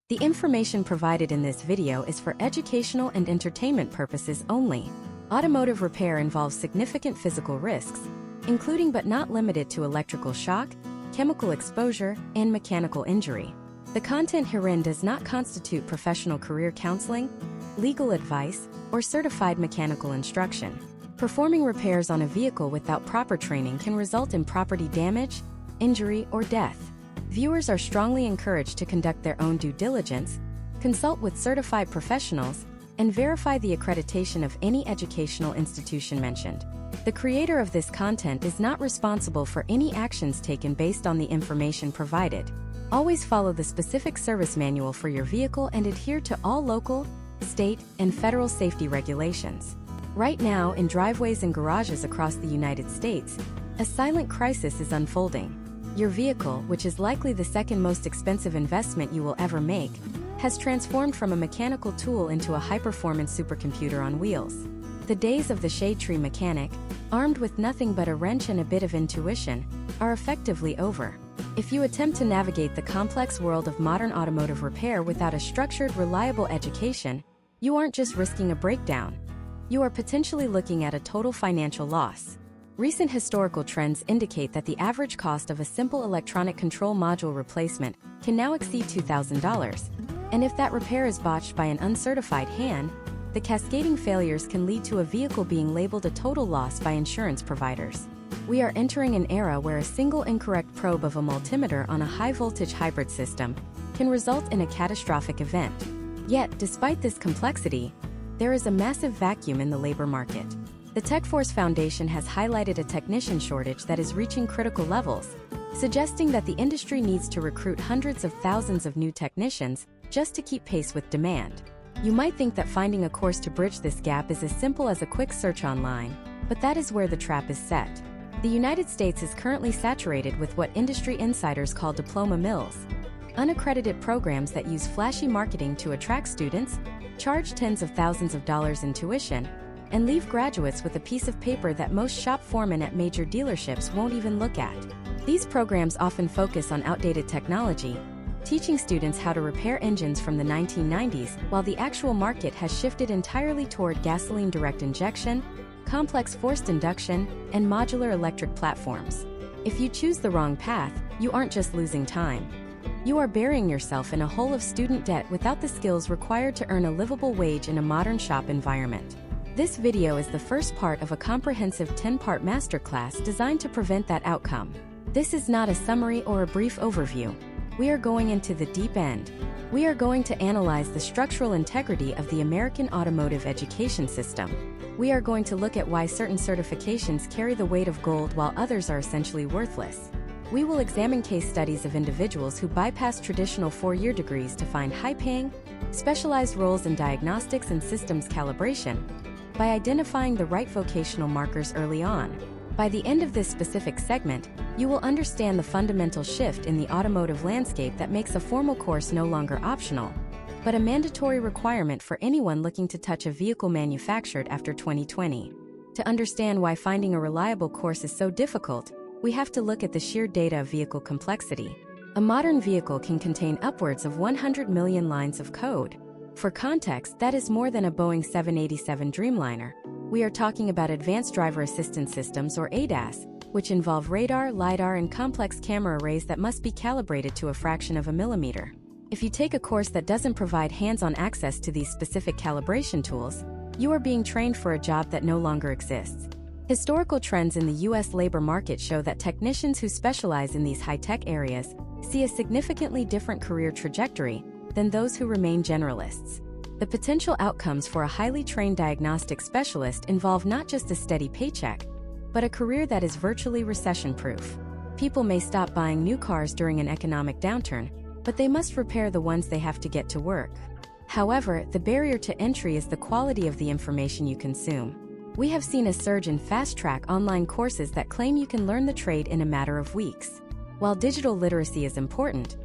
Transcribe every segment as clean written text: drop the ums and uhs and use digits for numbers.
The information provided in this video is for educational and entertainment purposes only. Automotive repair involves significant physical risks, including but not limited to electrical shock, chemical exposure, and mechanical injury. The content herein does not constitute professional career counseling, legal advice, or certified mechanical instruction. Performing repairs on a vehicle without proper training can result in property damage, injury, or death. Viewers are strongly encouraged to conduct their own due diligence, consult with certified professionals, and verify the accreditation of any educational institution mentioned. The creator of this content is not responsible for any actions taken based on the information provided. Always follow the specific service manual for your vehicle and adhere to all local, state, and federal safety regulations. Right now, in driveways and garages across the United States, a silent crisis is unfolding. Your vehicle, which is likely the second most expensive investment you will ever make, has transformed from a mechanical tool into a high-performance supercomputer on wheels. The days of the shade tree mechanic, armed with nothing but a wrench and a bit of intuition, are effectively over. If you attempt to navigate the complex world of modern automotive repair without a structured, reliable education, you aren't just risking a breakdown. You are potentially looking at a total financial loss. Recent historical trends indicate that the average cost of a simple electronic control module replacement can now exceed $2,000. And if that repair is botched by an uncertified hand, the cascading failures can lead to a vehicle being labeled a total loss by insurance providers. We are entering an era where a single incorrect probe of a multimeter on a high-voltage hybrid system can result in a catastrophic event. Yet, despite this complexity, there is a massive vacuum in the labor market. The TechForce Foundation has highlighted a technician shortage that is reaching critical levels, suggesting that the industry needs to recruit hundreds of thousands of new technicians just to keep pace with demand. You might think that finding a course to bridge this gap is as simple as a quick search online, but that is where the trap is set. The United States is currently saturated with what industry insiders call diploma mills, unaccredited programs that use flashy marketing to attract students, charge tens of thousands of dollars in tuition, and leave graduates with a piece of paper that most shop foremen at major dealerships won't even look at. These programs often focus on outdated technology, teaching students how to repair engines from the 1990s, while the actual market has shifted entirely toward gasoline direct injection, complex forced induction, and modular electric platforms. If you choose the wrong path, you aren't just losing time. You are burying yourself in a hole of student debt without the skills required to earn a livable wage in a modern shop environment. This video is the first part of a comprehensive 10-part masterclass designed to prevent that outcome. This is not a summary or a brief overview. We are going into the deep end. We are going to analyze the structural integrity of the American automotive education system. We are going to look at why certain certifications carry the weight of gold while others are essentially worthless. We will examine case studies of individuals who bypass traditional four-year degrees to find high-paying, specialized roles in diagnostics and systems calibration, by identifying the right vocational markers early on. By the end of this specific segment, you will understand the fundamental shift in the automotive landscape that makes a formal course no longer optional, but a mandatory requirement for anyone looking to touch a vehicle manufactured after 2020. To understand why finding a reliable course is so difficult, we have to look at the sheer data of vehicle complexity. A modern vehicle can contain upwards of 100 million lines of code. For context, that is more than a Boeing 787 Dreamliner. We are talking about advanced driver assistance systems, or ADAS, which involve radar, LiDAR, and complex camera arrays that must be calibrated to a fraction of a millimeter. If you take a course that doesn't provide hands-on access to these specific calibration tools, you are being trained for a job that no longer exists. Historical trends in the U.S. labor market show that technicians who specialize in these high-tech areas see a significantly different career trajectory than those who remain generalists. The potential outcomes for a highly trained diagnostic specialist involve not just a steady paycheck, but a career that is virtually recession-proof. People may stop buying new cars during an economic downturn, but they must repair the ones they have to get to work. However, the barrier to entry is the quality of the information you consume. We have seen a surge in fast-track online courses that claim you can learn the trade in a matter of weeks. While digital literacy is important,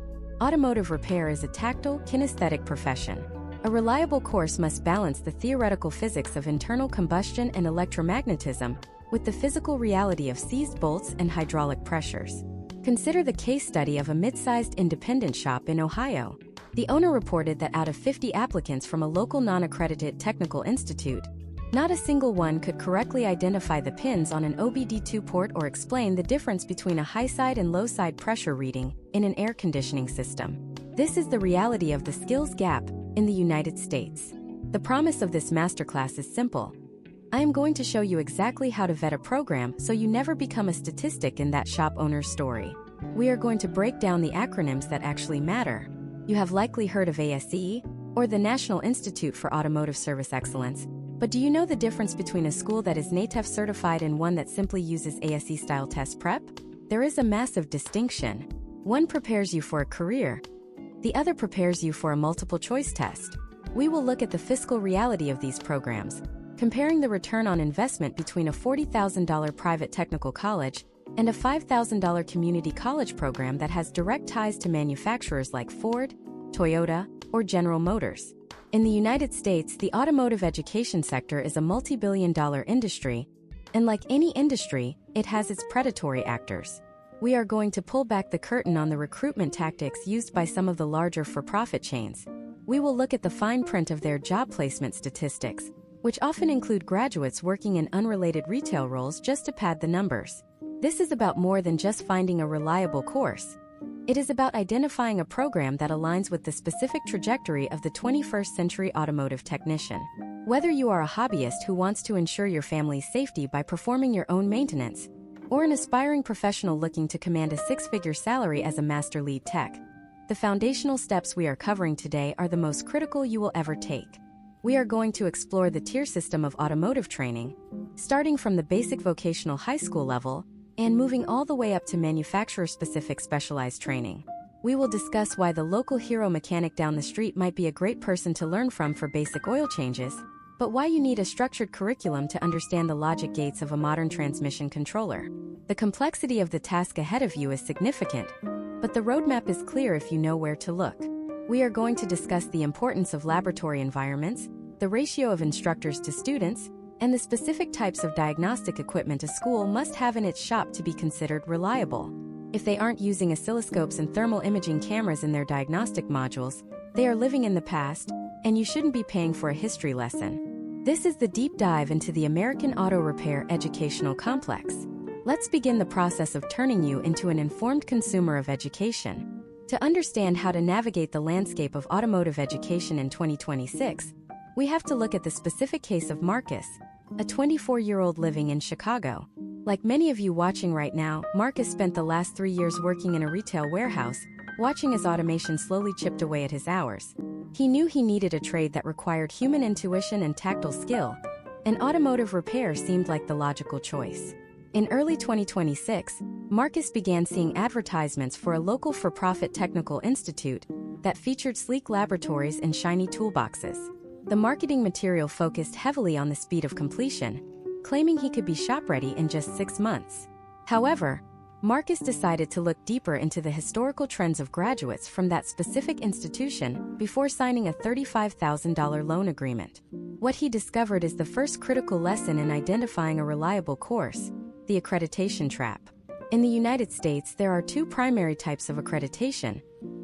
automotive repair is a tactile, kinesthetic profession. A reliable course must balance the theoretical physics of internal combustion and electromagnetism with the physical reality of seized bolts and hydraulic pressures. Consider the case study of a mid-sized independent shop in Ohio. The owner reported that out of 50 applicants from a local non-accredited technical institute, not a single one could correctly identify the pins on an OBD2 port or explain the difference between a high-side and low-side pressure reading in an air conditioning system. This is the reality of the skills gap in the United States. The promise of this masterclass is simple. I am going to show you exactly how to vet a program so you never become a statistic in that shop owner's story. We are going to break down the acronyms that actually matter. You have likely heard of ASE, or the National Institute for Automotive Service Excellence, but do you know the difference between a school that is NATEF certified and one that simply uses ASE-style test prep? There is a massive distinction. One prepares you for a career. The other prepares you for a multiple-choice test. We will look at the fiscal reality of these programs, comparing the return on investment between a $40,000 private technical college and a $5,000 community college program that has direct ties to manufacturers like Ford, Toyota, or General Motors. In the United States, the automotive education sector is a multi-billion-dollar industry, and like any industry, it has its predatory actors. We are going to pull back the curtain on the recruitment tactics used by some of the larger for-profit chains. We will look at the fine print of their job placement statistics, which often include graduates working in unrelated retail roles just to pad the numbers. This is about more than just finding a reliable course. It is about identifying a program that aligns with the specific trajectory of the 21st century automotive technician. Whether you are a hobbyist who wants to ensure your family's safety by performing your own maintenance, or an aspiring professional looking to command a six-figure salary as a master lead tech, the foundational steps we are covering today are the most critical you will ever take. We are going to explore the tier system of automotive training, starting from the basic vocational high school level and moving all the way up to manufacturer-specific specialized training. We will discuss why the local hero mechanic down the street might be a great person to learn from for basic oil changes, but why you need a structured curriculum to understand the logic gates of a modern transmission controller. The complexity of the task ahead of you is significant, but the roadmap is clear if you know where to look. We are going to discuss the importance of laboratory environments, the ratio of instructors to students, and the specific types of diagnostic equipment a school must have in its shop to be considered reliable. If they aren't using oscilloscopes and thermal imaging cameras in their diagnostic modules, they are living in the past, and you shouldn't be paying for a history lesson. This is the deep dive into the American Auto Repair Educational Complex. Let's begin the process of turning you into an informed consumer of education. To understand how to navigate the landscape of automotive education in 2026, we have to look at the specific case of Marcus, a 24-year-old living in Chicago. Like many of you watching right now, Marcus spent the last 3 years working in a retail warehouse, watching as automation slowly chipped away at his hours. He knew he needed a trade that required human intuition and tactile skill, and automotive repair seemed like the logical choice. In early 2026, Marcus began seeing advertisements for a local for-profit technical institute that featured sleek laboratories and shiny toolboxes. The marketing material focused heavily on the speed of completion, claiming he could be shop-ready in just 6 months. However, Marcus decided to look deeper into the historical trends of graduates from that specific institution before signing a $35,000 loan agreement. What he discovered is the first critical lesson in identifying a reliable course: the accreditation trap. In the United States, there are 2 primary types of accreditation: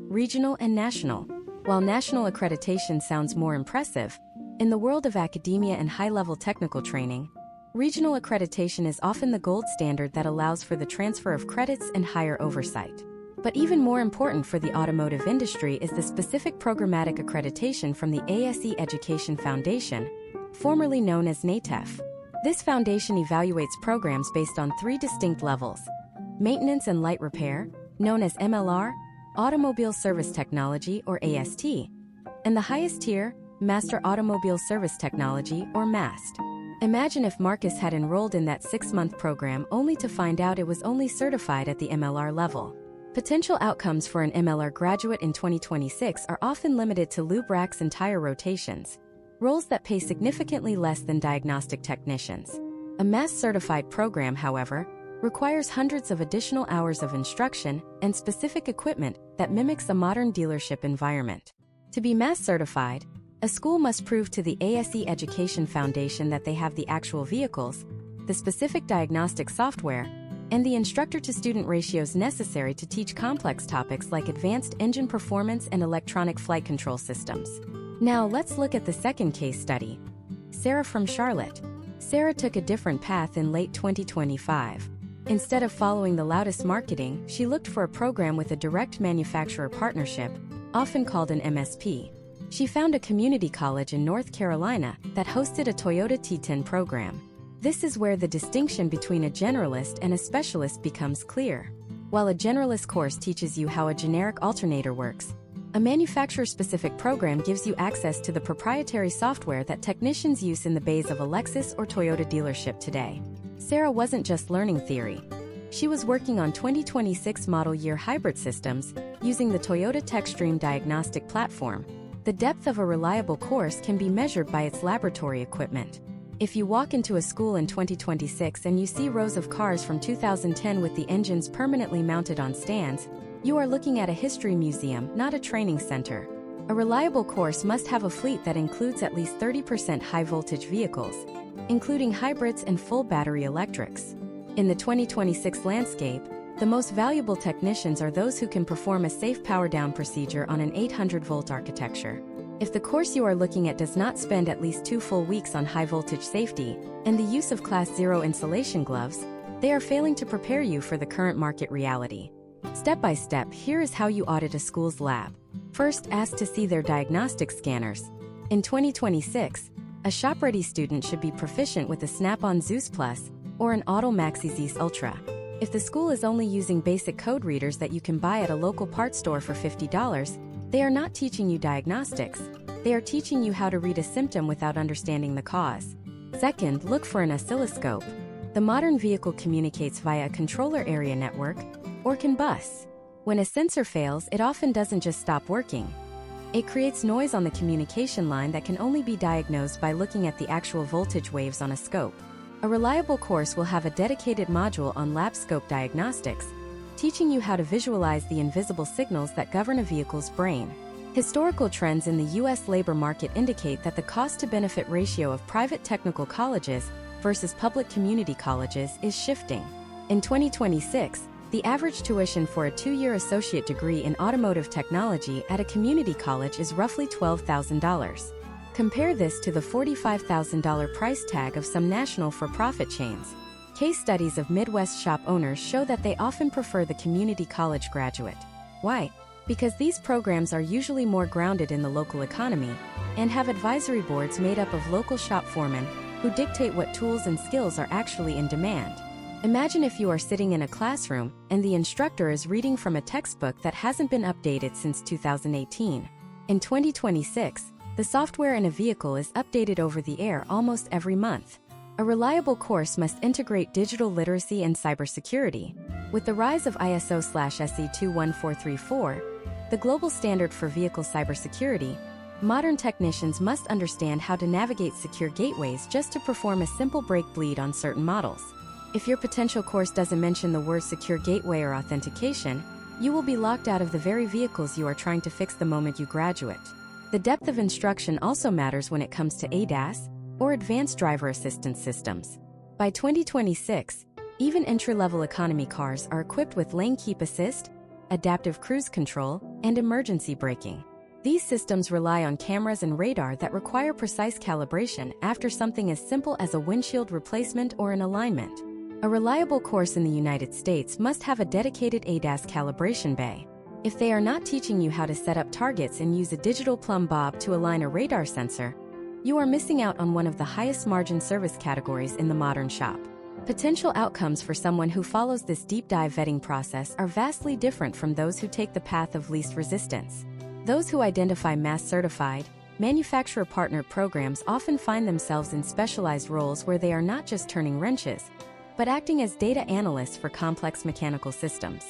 regional and national. While national accreditation sounds more impressive, in the world of academia and high-level technical training, regional accreditation is often the gold standard that allows for the transfer of credits and higher oversight. But even more important for the automotive industry is the specific programmatic accreditation from the ASE Education Foundation, formerly known as NATEF. This foundation evaluates programs based on 3 distinct levels: maintenance and light repair, known as MLR, automobile service technology, or AST, and the highest tier, master automobile service technology, or MAST. Imagine if Marcus had enrolled in that 6-month program only to find out it was only certified at the MLR level. Potential outcomes for an MLR graduate in 2026 are often limited to lube racks and tire rotations, roles that pay significantly less than diagnostic technicians. A MAST-certified program, however, requires hundreds of additional hours of instruction and specific equipment that mimics a modern dealership environment. To be MAST-certified, a school must prove to the ASE Education Foundation that they have the actual vehicles, the specific diagnostic software, and the instructor-to-student ratios necessary to teach complex topics like advanced engine performance and electronic flight control systems. Now let's look at the second case study. Sarah from Charlotte. Sarah took a different path in late 2025. Instead of following the loudest marketing, she looked for a program with a direct manufacturer partnership, often called an MSP. She found a community college in North Carolina that hosted a Toyota T10 program. This is where the distinction between a generalist and a specialist becomes clear. While a generalist course teaches you how a generic alternator works, a manufacturer-specific program gives you access to the proprietary software that technicians use in the bays of a Lexus or Toyota dealership today. Sarah wasn't just learning theory. She was working on 2026 model year hybrid systems using the Toyota TechStream diagnostic platform. The depth of a reliable course can be measured by its laboratory equipment. If you walk into a school in 2026 and you see rows of cars from 2010 with the engines permanently mounted on stands, you are looking at a history museum, not a training center. A reliable course must have a fleet that includes at least 30% high-voltage vehicles, including hybrids and full battery electrics. In the 2026 landscape, the most valuable technicians are those who can perform a safe power-down procedure on an 800-volt architecture. If the course you are looking at does not spend at least 2 full weeks on high-voltage safety and the use of Class 0 insulation gloves, they are failing to prepare you for the current market reality. Step by step, here is how you audit a school's lab. First, ask to see their diagnostic scanners. In 2026, a shop-ready student should be proficient with a Snap-on Zeus Plus or an Auto Maxi Zeus Ultra. If the school is only using basic code readers that you can buy at a local parts store for $50, they are not teaching you diagnostics. They are teaching you how to read a symptom without understanding the cause. Second, look for an oscilloscope. The modern vehicle communicates via a controller area network, or CAN bus. When a sensor fails, it often doesn't just stop working. It creates noise on the communication line that can only be diagnosed by looking at the actual voltage waves on a scope. A reliable course will have a dedicated module on lab scope diagnostics, teaching you how to visualize the invisible signals that govern a vehicle's brain. Historical trends in the U.S. labor market indicate that the cost-to-benefit ratio of private technical colleges versus public community colleges is shifting. In 2026, the average tuition for a 2-year associate degree in automotive technology at a community college is roughly $12,000. Compare this to the $45,000 price tag of some national for-profit chains. Case studies of Midwest shop owners show that they often prefer the community college graduate. Why? Because these programs are usually more grounded in the local economy and have advisory boards made up of local shop foremen who dictate what tools and skills are actually in demand. Imagine if you are sitting in a classroom and the instructor is reading from a textbook that hasn't been updated since 2018. In 2026, the software in a vehicle is updated over the air almost every month. A reliable course must integrate digital literacy and cybersecurity. With the rise of ISO/SE 21434, the global standard for vehicle cybersecurity, modern technicians must understand how to navigate secure gateways just to perform a simple brake bleed on certain models. If your potential course doesn't mention the words secure gateway or authentication, you will be locked out of the very vehicles you are trying to fix the moment you graduate. The depth of instruction also matters when it comes to ADAS, or advanced driver assistance systems. By 2026, even entry-level economy cars are equipped with lane keep assist, adaptive cruise control, and emergency braking. These systems rely on cameras and radar that require precise calibration after something as simple as a windshield replacement or an alignment. A reliable course in the United States must have a dedicated ADAS calibration bay. If they are not teaching you how to set up targets and use a digital plumb bob to align a radar sensor, you are missing out on one of the highest margin service categories in the modern shop. Potential outcomes for someone who follows this deep dive vetting process are vastly different from those who take the path of least resistance. Those who identify mass-certified, manufacturer-partnered programs often find themselves in specialized roles where they are not just turning wrenches, but acting as data analysts for complex mechanical systems.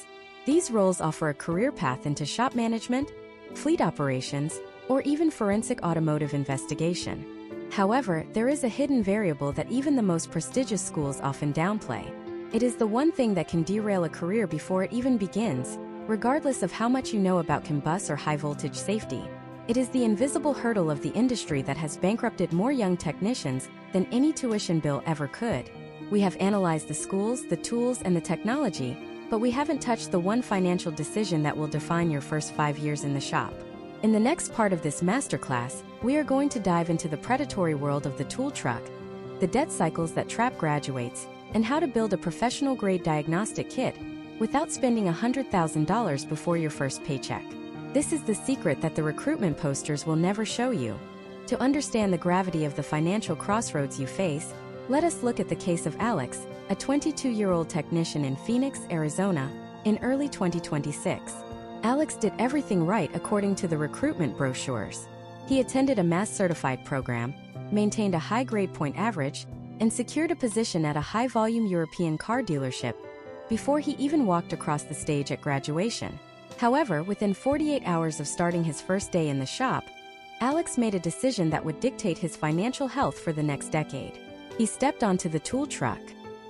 These roles offer a career path into shop management, fleet operations, or even forensic automotive investigation. However, there is a hidden variable that even the most prestigious schools often downplay. It is the one thing that can derail a career before it even begins, regardless of how much you know about CAN bus or high-voltage safety. It is the invisible hurdle of the industry that has bankrupted more young technicians than any tuition bill ever could. We have analyzed the schools, the tools, and the technology, but we haven't touched the one financial decision that will define your first 5 years in the shop. In the next part of this masterclass, we are going to dive into the predatory world of the tool truck, the debt cycles that trap graduates, and how to build a professional-grade diagnostic kit without spending $100,000 before your first paycheck. This is the secret that the recruitment posters will never show you. To understand the gravity of the financial crossroads you face, let us look at the case of Alex, a 22-year-old technician in Phoenix, Arizona, in early 2026. Alex did everything right according to the recruitment brochures. He attended a mass-certified program, maintained a high grade point average, and secured a position at a high-volume European car dealership before he even walked across the stage at graduation. However, within 48 hours of starting his first day in the shop, Alex made a decision that would dictate his financial health for the next decade. He stepped onto the tool truck.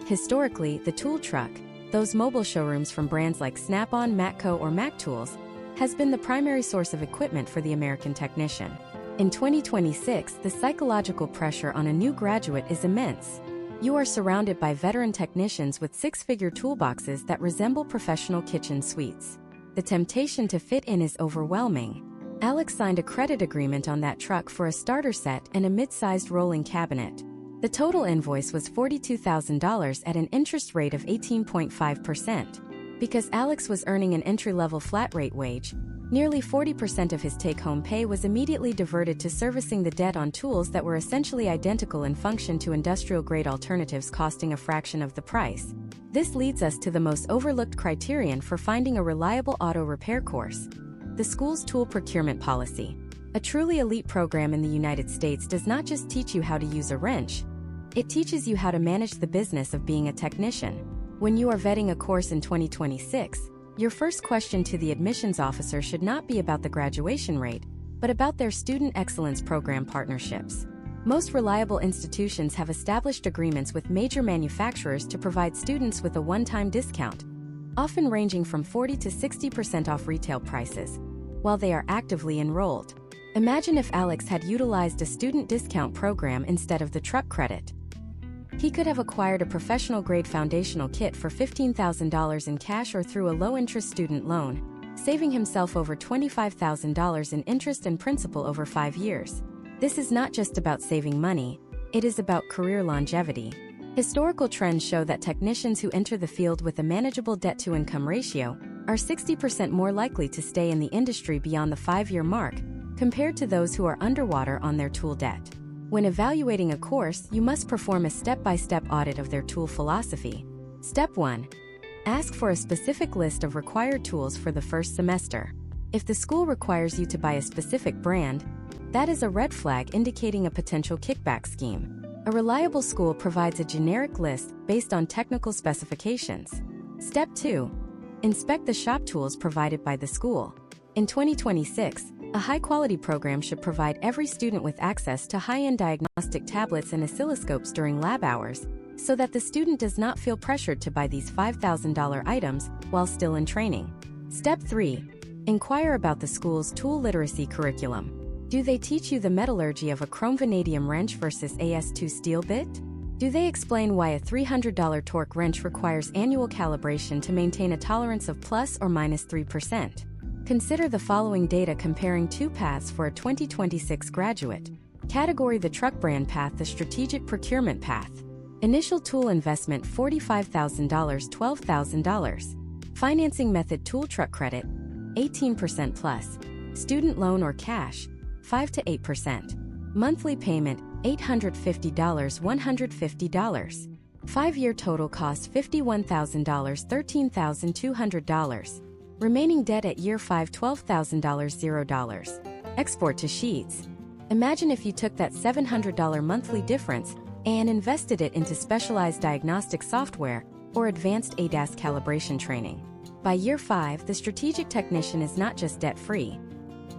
Historically, the tool truck, those mobile showrooms from brands like Snap-on, Matco, or Mac Tools, has been the primary source of equipment for the American technician. In 2026, the psychological pressure on a new graduate is immense. You are surrounded by veteran technicians with six-figure toolboxes that resemble professional kitchen suites. The temptation to fit in is overwhelming. Alex signed a credit agreement on that truck for a starter set and a mid-sized rolling cabinet. The total invoice was $42,000 at an interest rate of 18.5%. Because Alex was earning an entry-level flat-rate wage, nearly 40% of his take-home pay was immediately diverted to servicing the debt on tools that were essentially identical in function to industrial-grade alternatives costing a fraction of the price. This leads us to the most overlooked criterion for finding a reliable auto repair course: the school's tool procurement policy. A truly elite program in the United States does not just teach you how to use a wrench, it teaches you how to manage the business of being a technician. When you are vetting a course in 2026, your first question to the admissions officer should not be about the graduation rate, but about their Student Excellence Program partnerships. Most reliable institutions have established agreements with major manufacturers to provide students with a one-time discount, often ranging from 40 to 60% off retail prices, while they are actively enrolled. Imagine if Alex had utilized a student discount program instead of the truck credit. He could have acquired a professional-grade foundational kit for $15,000 in cash or through a low-interest student loan, saving himself over $25,000 in interest and principal over 5 years. This is not just about saving money, it is about career longevity. Historical trends show that technicians who enter the field with a manageable debt-to-income ratio are 60% more likely to stay in the industry beyond the 5-year mark, compared to those who are underwater on their tool debt. When evaluating a course, you must perform a step-by-step audit of their tool philosophy. Step 1. Ask for a specific list of required tools for the first semester. If the school requires you to buy a specific brand, that is a red flag indicating a potential kickback scheme. A reliable school provides a generic list based on technical specifications. Step 2. Inspect the shop tools provided by the school. In 2026, a high-quality program should provide every student with access to high-end diagnostic tablets and oscilloscopes during lab hours, so that the student does not feel pressured to buy these $5,000 items while still in training. Step 3. Inquire about the school's tool literacy curriculum. Do they teach you the metallurgy of a chrome vanadium wrench versus AS2 steel bit? Do they explain why a $300 torque wrench requires annual calibration to maintain a tolerance of plus or minus 3%? Consider the following data comparing two paths for a 2026 graduate. Category: the truck brand path, the strategic procurement path. Initial tool investment $45,000, $12,000. Financing method: tool truck credit, 18% plus. Student loan or cash, 5 to 8%. Monthly payment, $850, $150. 5-year total cost $51,000, $13,200. Remaining debt at year 5, $12,000, $0. Export to sheets. Imagine if you took that $700 monthly difference and invested it into specialized diagnostic software or advanced ADAS calibration training. By year 5, the strategic technician is not just debt-free.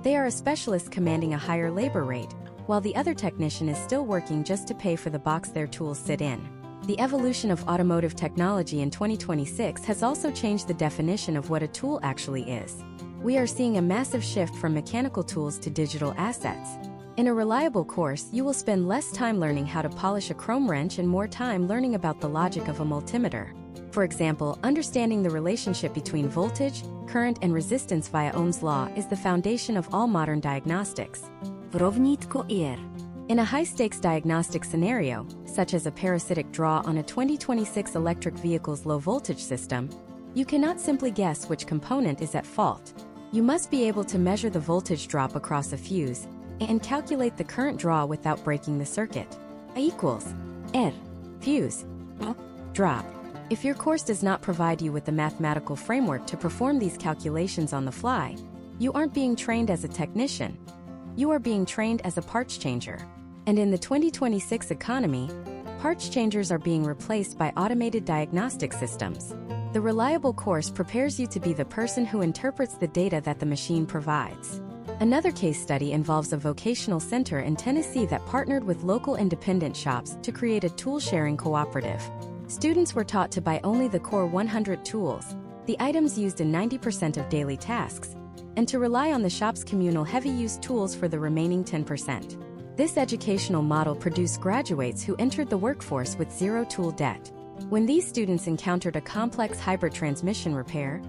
They are a specialist commanding a higher labor rate, while the other technician is still working just to pay for the box their tools sit in. The evolution of automotive technology in 2026 has also changed the definition of what a tool actually is. We are seeing a massive shift from mechanical tools to digital assets. In a reliable course, you will spend less time learning how to polish a chrome wrench and more time learning about the logic of a multimeter. For example, understanding the relationship between voltage, current, and resistance via Ohm's law is the foundation of all modern diagnostics. Rovnítko IR. In a high-stakes diagnostic scenario, such as a parasitic draw on a 2026 electric vehicle's low-voltage system, you cannot simply guess which component is at fault. You must be able to measure the voltage drop across a fuse and calculate the current draw without breaking the circuit. I equals R, fuse, drop. If your course does not provide you with the mathematical framework to perform these calculations on the fly, you aren't being trained as a technician. You are being trained as a parts changer. And in the 2026 economy, parts changers are being replaced by automated diagnostic systems. The reliable course prepares you to be the person who interprets the data that the machine provides. Another case study involves a vocational center in Tennessee that partnered with local independent shops to create a tool-sharing cooperative. Students were taught to buy only the core 100 tools, the items used in 90% of daily tasks, and to rely on the shop's communal heavy-use tools for the remaining 10%. This educational model produced graduates who entered the workforce with zero tool debt. When these students encountered a complex hybrid transmission repair,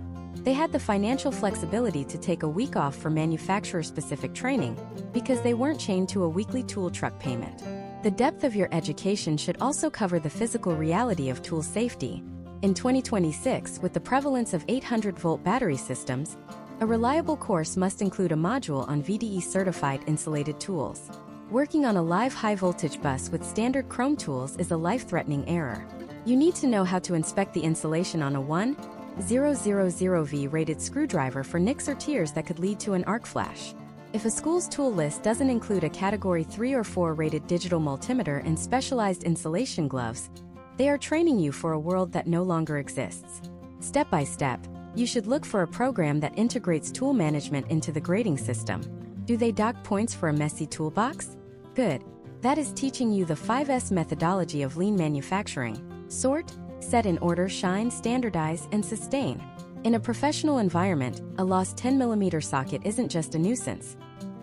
they had the financial flexibility to take a week off for manufacturer-specific training because they weren't chained to a weekly tool truck payment. The depth of your education should also cover the physical reality of tool safety. In 2026, with the prevalence of 800-volt battery systems, a reliable course must include a module on VDE-certified insulated tools. Working on a live high-voltage bus with standard chrome tools is a life-threatening error. You need to know how to inspect the insulation on a 1.000V rated screwdriver for nicks or tears that could lead to an arc flash. If a school's tool list doesn't include a Category 3 or 4 rated digital multimeter and specialized insulation gloves, they are training you for a world that no longer exists. Step by step, you should look for a program that integrates tool management into the grading system. Do they dock points for a messy toolbox? Good. That is teaching you the 5S methodology of lean manufacturing: sort, set in order, shine, standardize, and sustain. In a professional environment, a lost 10mm socket isn't just a nuisance.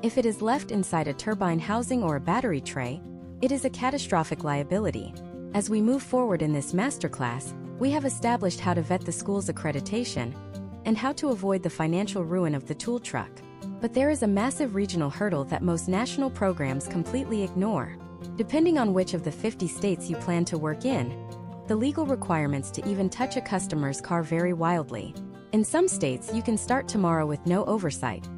If it is left inside a turbine housing or a battery tray, it is a catastrophic liability. As we move forward in this masterclass, we have established how to vet the school's accreditation and how to avoid the financial ruin of the tool truck. But there is a massive regional hurdle that most national programs completely ignore. Depending on which of the 50 states you plan to work in, the legal requirements to even touch a customer's car vary wildly. In some states, you can start tomorrow with no oversight.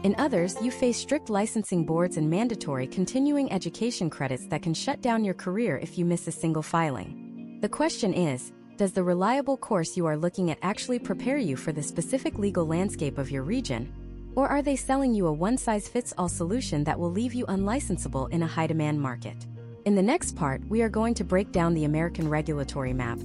In others, you face strict licensing boards and mandatory continuing education credits that can shut down your career if you miss a single filing. The question is, does the reliable course you are looking at actually prepare you for the specific legal landscape of your region? Or are they selling you a one-size-fits-all solution that will leave you unlicensable in a high-demand market? In the next part, we are going to break down the American regulatory map,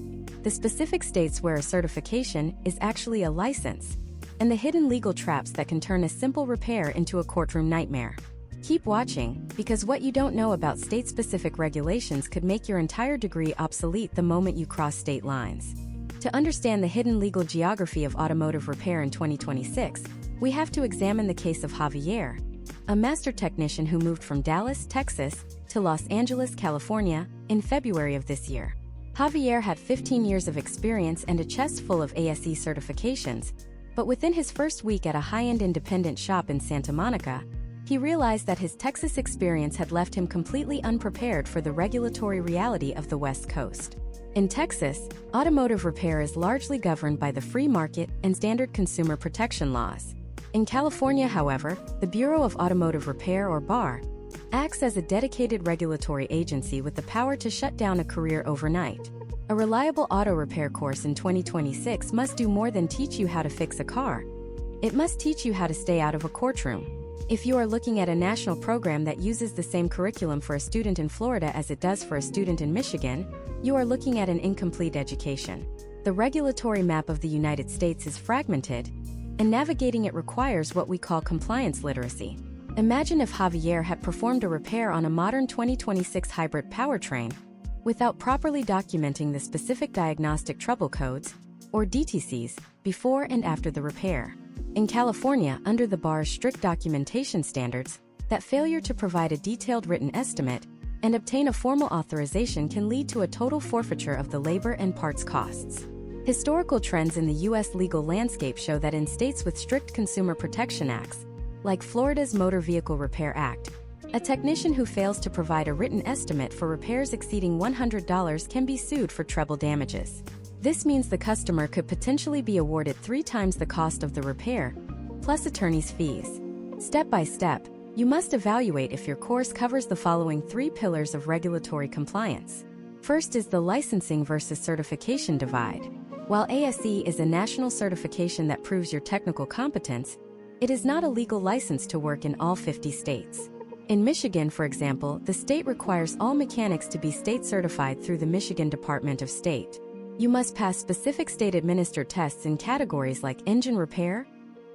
the specific states where a certification is actually a license, and the hidden legal traps that can turn a simple repair into a courtroom nightmare. Keep watching, because what you don't know about state-specific regulations could make your entire degree obsolete the moment you cross state lines. To understand the hidden legal geography of automotive repair in 2026, we have to examine the case of Javier, a master technician who moved from Dallas, Texas, to Los Angeles, California, in February of this year. Javier had 15 years of experience and a chest full of ASE certifications, but within his first week at a high-end independent shop in Santa Monica, he realized that his Texas experience had left him completely unprepared for the regulatory reality of the West Coast. In Texas, automotive repair is largely governed by the free market and standard consumer protection laws. In California, however, the Bureau of Automotive Repair, or BAR, acts as a dedicated regulatory agency with the power to shut down a career overnight. A reliable auto repair course in 2026 must do more than teach you how to fix a car. It must teach you how to stay out of a courtroom. If you are looking at a national program that uses the same curriculum for a student in Florida as it does for a student in Michigan, you are looking at an incomplete education. The regulatory map of the United States is fragmented, and navigating it requires what we call compliance literacy. Imagine if Javier had performed a repair on a modern 2026 hybrid powertrain without properly documenting the specific diagnostic trouble codes, or DTCs, before and after the repair. In California, under the BAR's strict documentation standards, that failure to provide a detailed written estimate and obtain a formal authorization can lead to a total forfeiture of the labor and parts costs. Historical trends in the U.S. legal landscape show that in states with strict consumer protection acts, like Florida's Motor Vehicle Repair Act, a technician who fails to provide a written estimate for repairs exceeding $100 can be sued for treble damages. This means the customer could potentially be awarded 3 times the cost of the repair, plus attorney's fees. Step by step, you must evaluate if your course covers the following 3 pillars of regulatory compliance. First is the licensing versus certification divide. While ASE is a national certification that proves your technical competence, it is not a legal license to work in all 50 states. In Michigan, for example, the state requires all mechanics to be state certified through the Michigan Department of State. You must pass specific state-administered tests in categories like engine repair,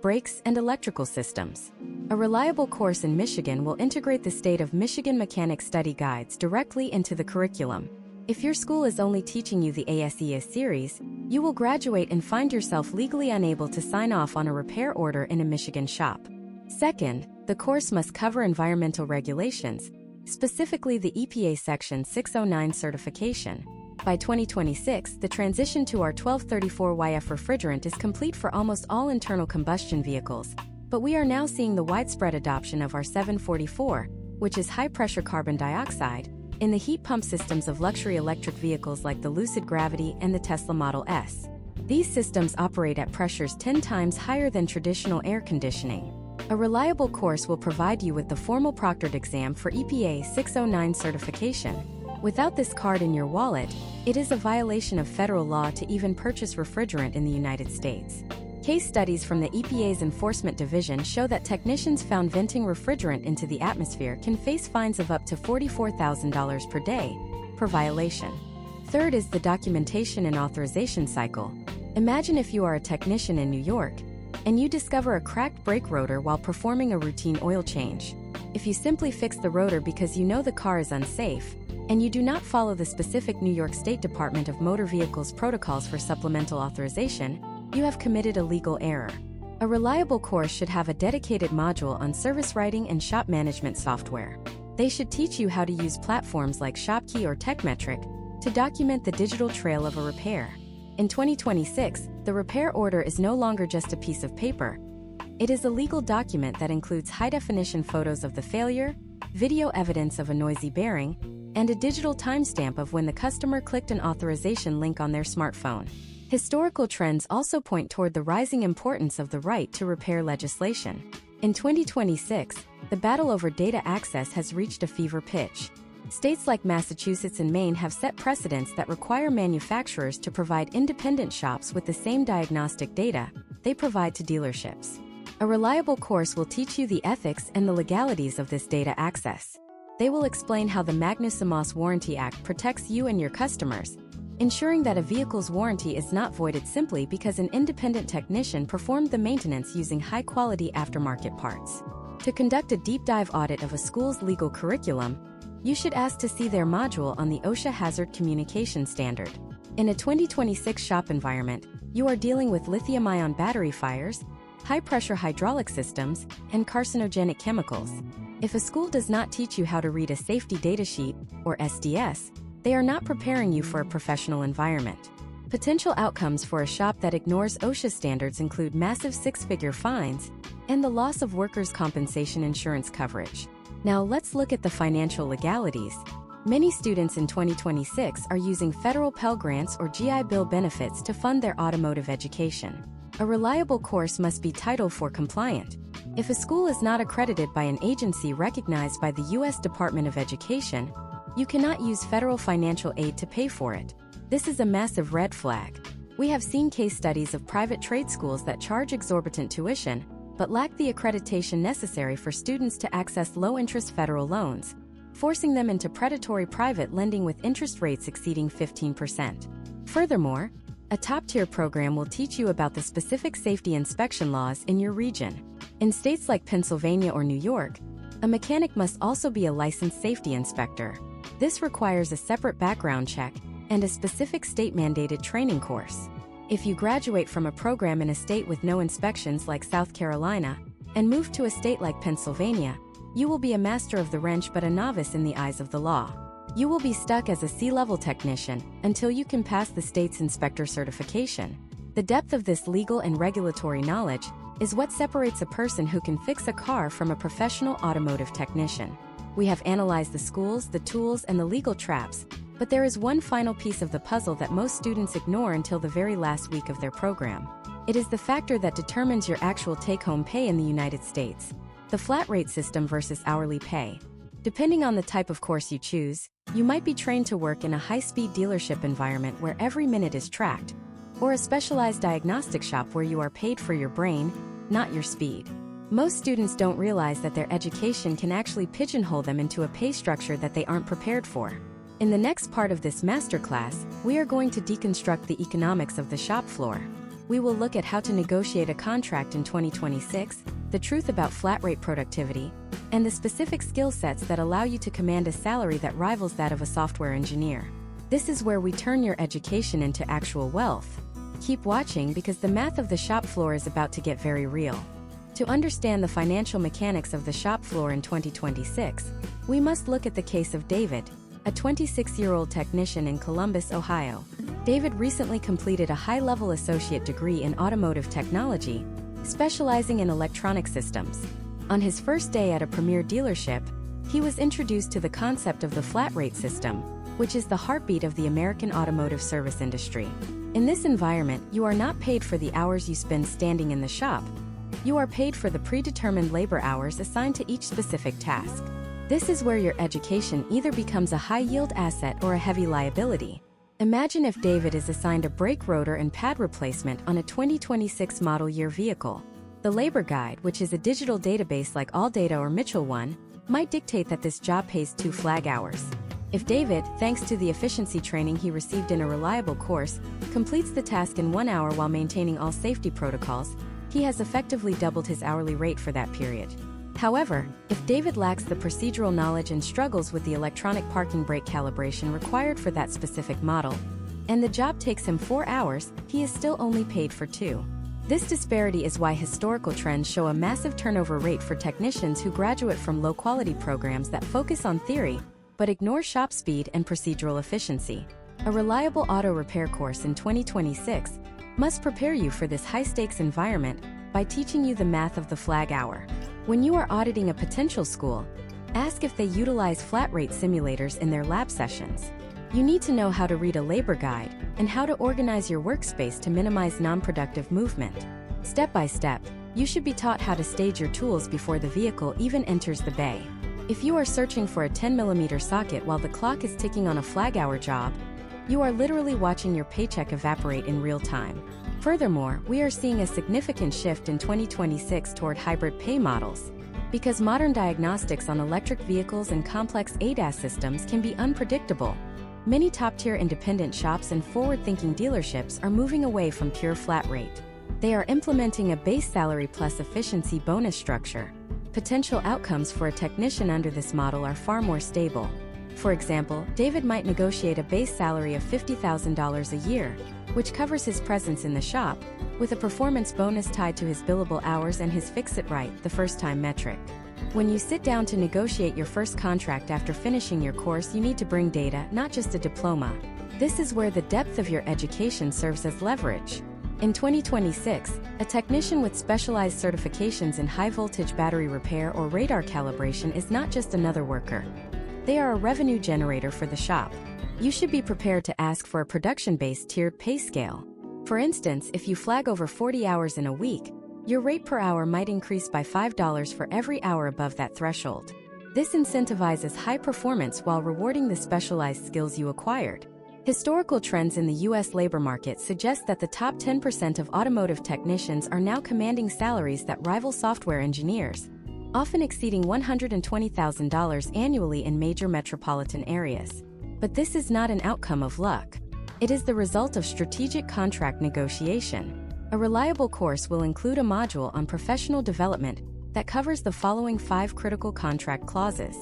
brakes, and electrical systems. A reliable course in Michigan will integrate the State of Michigan Mechanic Study Guides directly into the curriculum. If your school is only teaching you the ASE series, you will graduate and find yourself legally unable to sign off on a repair order in a Michigan shop. Second, the course must cover environmental regulations, specifically the EPA Section 609 certification. By 2026, the transition to our 1234yf refrigerant is complete for almost all internal combustion vehicles, but we are now seeing the widespread adoption of our 744, which is high-pressure carbon dioxide, in the heat pump systems of luxury electric vehicles like the Lucid Gravity and the Tesla Model S. These systems operate at pressures 10 times higher than traditional air conditioning. A reliable course will provide you with the formal proctored exam for EPA 609 certification. Without this card in your wallet, it is a violation of federal law to even purchase refrigerant in the United States. Case studies from the EPA's Enforcement Division show that technicians found venting refrigerant into the atmosphere can face fines of up to $44,000 per day per violation. Third is the documentation and authorization cycle. Imagine if you are a technician in New York, and you discover a cracked brake rotor while performing a routine oil change. If you simply fix the rotor because you know the car is unsafe, and you do not follow the specific New York State Department of Motor Vehicles protocols for supplemental authorization, you have committed a legal error. A reliable course should have a dedicated module on service writing and shop management software. They should teach you how to use platforms like ShopKey or TechMetric to document the digital trail of a repair. In 2026, the repair order is no longer just a piece of paper. It is a legal document that includes high-definition photos of the failure, video evidence of a noisy bearing, and a digital timestamp of when the customer clicked an authorization link on their smartphone. Historical trends also point toward the rising importance of the right to repair legislation. In 2026, the battle over data access has reached a fever pitch. States like Massachusetts and Maine have set precedents that require manufacturers to provide independent shops with the same diagnostic data they provide to dealerships. A reliable course will teach you the ethics and the legalities of this data access. They will explain how the Magnus Warranty Act protects you and your customers, ensuring that a vehicle's warranty is not voided simply because an independent technician performed the maintenance using high-quality aftermarket parts. To conduct a deep dive audit of a school's legal curriculum, you should ask to see their module on the OSHA Hazard Communication Standard. In a 2026 shop environment, you are dealing with lithium-ion battery fires, high-pressure hydraulic systems, and carcinogenic chemicals. If a school does not teach you how to read a safety data sheet, or SDS, they are not preparing you for a professional environment. Potential outcomes for a shop that ignores OSHA standards include massive 6-figure fines and the loss of workers' compensation insurance coverage. Now let's look at the financial legalities. Many students in 2026 are using federal Pell Grants or GI Bill benefits to fund their automotive education. A reliable course must be Title IV compliant. If a school is not accredited by an agency recognized by the U.S. Department of Education, you cannot use federal financial aid to pay for it. This is a massive red flag. We have seen case studies of private trade schools that charge exorbitant tuition, but lack the accreditation necessary for students to access low-interest federal loans, forcing them into predatory private lending with interest rates exceeding 15%. Furthermore, a top-tier program will teach you about the specific safety inspection laws in your region. In states like Pennsylvania or New York, a mechanic must also be a licensed safety inspector. This requires a separate background check and a specific state-mandated training course. If you graduate from a program in a state with no inspections like South Carolina and move to a state like Pennsylvania, You will be a master of the wrench but a novice in the eyes of the law. You will be stuck as a C-level technician until you can pass the state's inspector certification. The depth of this legal and regulatory knowledge is what separates a person who can fix a car from a professional automotive technician. We have analyzed the schools, the tools, and the legal traps, but there is one final piece of the puzzle that most students ignore until the very last week of their program. It is the factor that determines your actual take-home pay in the United States: the flat rate system versus hourly pay. Depending on the type of course you choose, you might be trained to work in a high-speed dealership environment where every minute is tracked, or a specialized diagnostic shop where you are paid for your brain, not your speed. Most students don't realize that their education can actually pigeonhole them into a pay structure that they aren't prepared for. In the next part of this masterclass, we are going to deconstruct the economics of the shop floor. We will look at how to negotiate a contract in 2026, the truth about flat rate productivity, and the specific skill sets that allow you to command a salary that rivals that of a software engineer. This is where we turn your education into actual wealth. Keep watching because the math of the shop floor is about to get very real. To understand the financial mechanics of the shop floor in 2026, we must look at the case of David, a 26-year-old technician in Columbus, Ohio. David recently completed a high-level associate degree in automotive technology, specializing in electronic systems. On his first day at a premier dealership, he was introduced to the concept of the flat rate system, which is the heartbeat of the American automotive service industry. In this environment, you are not paid for the hours you spend standing in the shop. You are paid for the predetermined labor hours assigned to each specific task. This is where your education either becomes a high-yield asset or a heavy liability. Imagine if David is assigned a brake rotor and pad replacement on a 2026 model year vehicle. The labor guide, which is a digital database like ALLDATA or Mitchell 1, might dictate that this job pays 2 flag hours. If David, thanks to the efficiency training he received in a reliable course, completes the task in 1 hour while maintaining all safety protocols, he has effectively doubled his hourly rate for that period. However, if David lacks the procedural knowledge and struggles with the electronic parking brake calibration required for that specific model, and the job takes him 4 hours, he is still only paid for 2. This disparity is why historical trends show a massive turnover rate for technicians who graduate from low-quality programs that focus on theory, but ignore shop speed and procedural efficiency. A reliable auto repair course in 2026 must prepare you for this high-stakes environment by teaching you the math of the flag hour. When you are auditing a potential school, ask if they utilize flat rate simulators in their lab sessions. You need to know how to read a labor guide and how to organize your workspace to minimize non-productive movement. Step by step, you should be taught how to stage your tools before the vehicle even enters the bay. If you are searching for a 10mm socket while the clock is ticking on a flag hour job, you are literally watching your paycheck evaporate in real time. Furthermore, we are seeing a significant shift in 2026 toward hybrid pay models. Because modern diagnostics on electric vehicles and complex ADAS systems can be unpredictable, many top-tier independent shops and forward-thinking dealerships are moving away from pure flat rate. They are implementing a base salary plus efficiency bonus structure. Potential outcomes for a technician under this model are far more stable. For example, David might negotiate a base salary of $50,000 a year, which covers his presence in the shop, with a performance bonus tied to his billable hours and his fix-it-right, the first-time metric. When you sit down to negotiate your first contract after finishing your course, you need to bring data, not just a diploma. This is where the depth of your education serves as leverage. In 2026, a technician with specialized certifications in high-voltage battery repair or radar calibration is not just another worker. They are a revenue generator for the shop. You should be prepared to ask for a production-based tiered pay scale. For instance, if you flag over 40 hours in a week, your rate per hour might increase by $5 for every hour above that threshold. This incentivizes high performance while rewarding the specialized skills you acquired. Historical trends in the U.S. labor market suggest that the top 10% of automotive technicians are now commanding salaries that rival software engineers, often exceeding $120,000 annually in major metropolitan areas. But this is not an outcome of luck. It is the result of strategic contract negotiation. A reliable course will include a module on professional development that covers the following 5 critical contract clauses.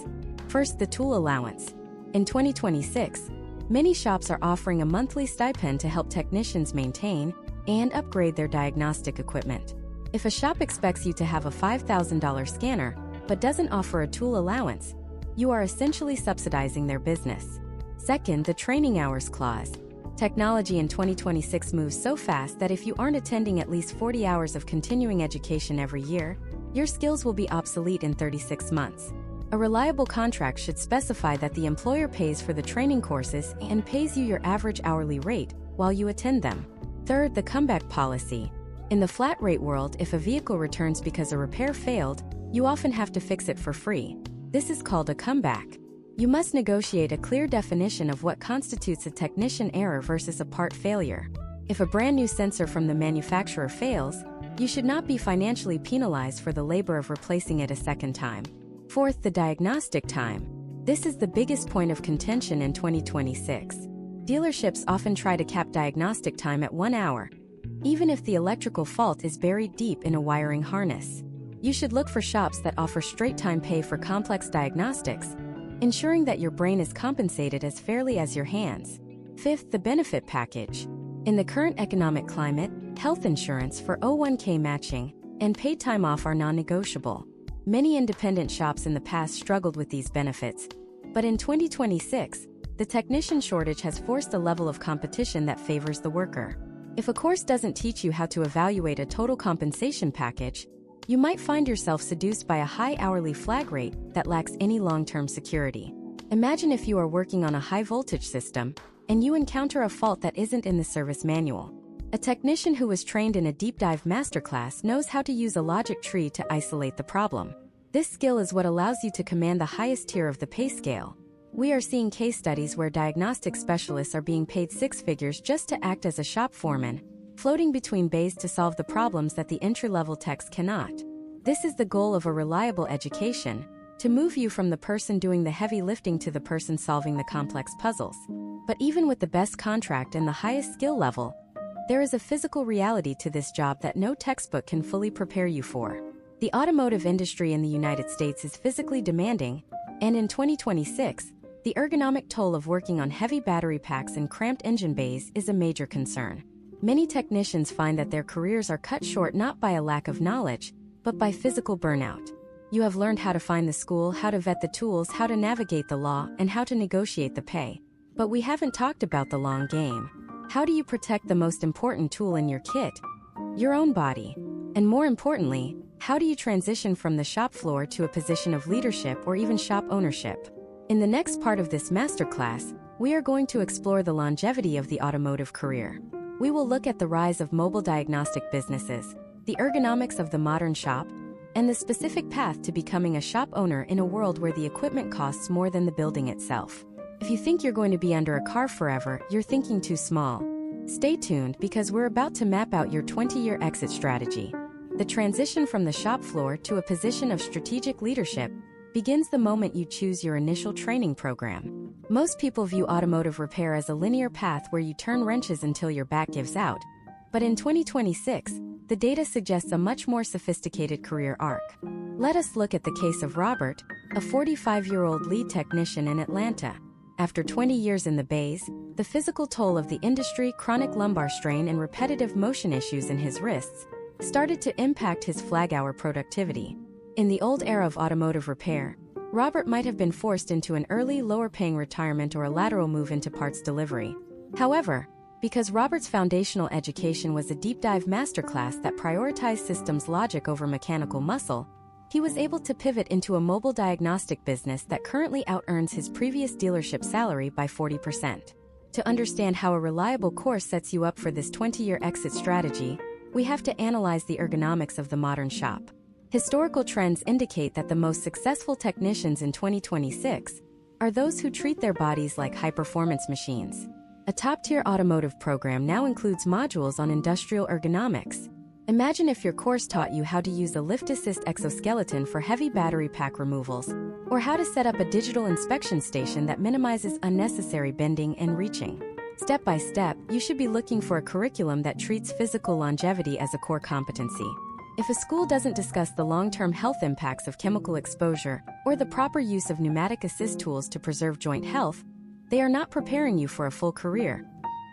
First, the tool allowance. In 2026, many shops are offering a monthly stipend to help technicians maintain and upgrade their diagnostic equipment. If a shop expects you to have a $5,000 scanner, but doesn't offer a tool allowance, you are essentially subsidizing their business. Second, the training hours clause. Technology in 2026 moves so fast that if you aren't attending at least 40 hours of continuing education every year, your skills will be obsolete in 36 months. A reliable contract should specify that the employer pays for the training courses and pays you your average hourly rate while you attend them. Third, the comeback policy. In the flat rate world, if a vehicle returns because a repair failed, you often have to fix it for free. This is called a comeback. You must negotiate a clear definition of what constitutes a technician error versus a part failure. If a brand new sensor from the manufacturer fails, you should not be financially penalized for the labor of replacing it a second time. Fourth, the diagnostic time. This is the biggest point of contention in 2026. Dealerships often try to cap diagnostic time at 1 hour, even if the electrical fault is buried deep in a wiring harness. You should look for shops that offer straight-time pay for complex diagnostics, ensuring that your brain is compensated as fairly as your hands. Fifth, the benefit package. In the current economic climate, health insurance, 401k matching, and paid time off are non-negotiable. Many independent shops in the past struggled with these benefits, but in 2026, the technician shortage has forced a level of competition that favors the worker. If a course doesn't teach you how to evaluate a total compensation package, you might find yourself seduced by a high hourly flag rate that lacks any long-term security. Imagine if you are working on a high-voltage system, and you encounter a fault that isn't in the service manual. A technician who was trained in a deep dive masterclass knows how to use a logic tree to isolate the problem. This skill is what allows you to command the highest tier of the pay scale. We are seeing case studies where diagnostic specialists are being paid six figures just to act as a shop foreman, floating between bays to solve the problems that the entry-level techs cannot. This is the goal of a reliable education, to move you from the person doing the heavy lifting to the person solving the complex puzzles. But even with the best contract and the highest skill level, there is a physical reality to this job that no textbook can fully prepare you for. The automotive industry in the United States is physically demanding, and in 2026, the ergonomic toll of working on heavy battery packs and cramped engine bays is a major concern. Many technicians find that their careers are cut short not by a lack of knowledge, but by physical burnout. You have learned how to find the school, how to vet the tools, how to navigate the law, and how to negotiate the pay. But we haven't talked about the long game. How do you protect the most important tool in your kit? Your own body. And more importantly, how do you transition from the shop floor to a position of leadership or even shop ownership? In the next part of this masterclass, we are going to explore the longevity of the automotive career. We will look at the rise of mobile diagnostic businesses, the ergonomics of the modern shop, and the specific path to becoming a shop owner in a world where the equipment costs more than the building itself. If you think you're going to be under a car forever, you're thinking too small. Stay tuned because we're about to map out your 20-year exit strategy. The transition from the shop floor to a position of strategic leadership begins the moment you choose your initial training program. Most people view automotive repair as a linear path where you turn wrenches until your back gives out. But in 2026, the data suggests a much more sophisticated career arc. Let us look at the case of Robert, a 45-year-old lead technician in Atlanta. After 20 years in the bays, the physical toll of the industry, chronic lumbar strain, and repetitive motion issues in his wrists started to impact his flag hour productivity. In the old era of automotive repair, Robert might have been forced into an early, lower-paying retirement or a lateral move into parts delivery. However, because Robert's foundational education was a deep-dive masterclass that prioritized systems logic over mechanical muscle, he was able to pivot into a mobile diagnostic business that currently out-earns his previous dealership salary by 40%. To understand how a reliable course sets you up for this 20-year exit strategy, we have to analyze the ergonomics of the modern shop. Historical trends indicate that the most successful technicians in 2026 are those who treat their bodies like high-performance machines. A top-tier automotive program now includes modules on industrial ergonomics. Imagine if your course taught you how to use a lift-assist exoskeleton for heavy battery pack removals, or how to set up a digital inspection station that minimizes unnecessary bending and reaching. Step by step, you should be looking for a curriculum that treats physical longevity as a core competency. If a school doesn't discuss the long-term health impacts of chemical exposure or the proper use of pneumatic assist tools to preserve joint health, they are not preparing you for a full career.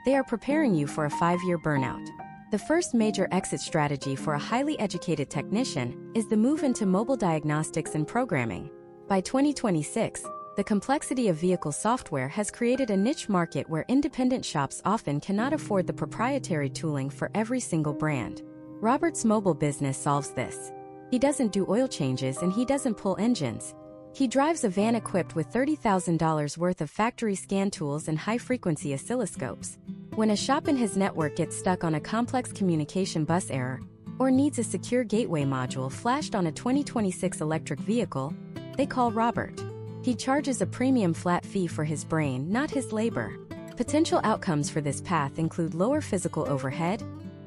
They are preparing you for a 5-year burnout. The first major exit strategy for a highly educated technician is the move into mobile diagnostics and programming. By 2026, the complexity of vehicle software has created a niche market where independent shops often cannot afford the proprietary tooling for every single brand. Robert's mobile business solves this. He doesn't do oil changes and he doesn't pull engines. He drives a van equipped with $30,000 worth of factory scan tools and high-frequency oscilloscopes. When a shop in his network gets stuck on a complex communication bus error or needs a secure gateway module flashed on a 2026 electric vehicle, they call Robert. He charges a premium flat fee for his brain, not his labor. Potential outcomes for this path include lower physical overhead,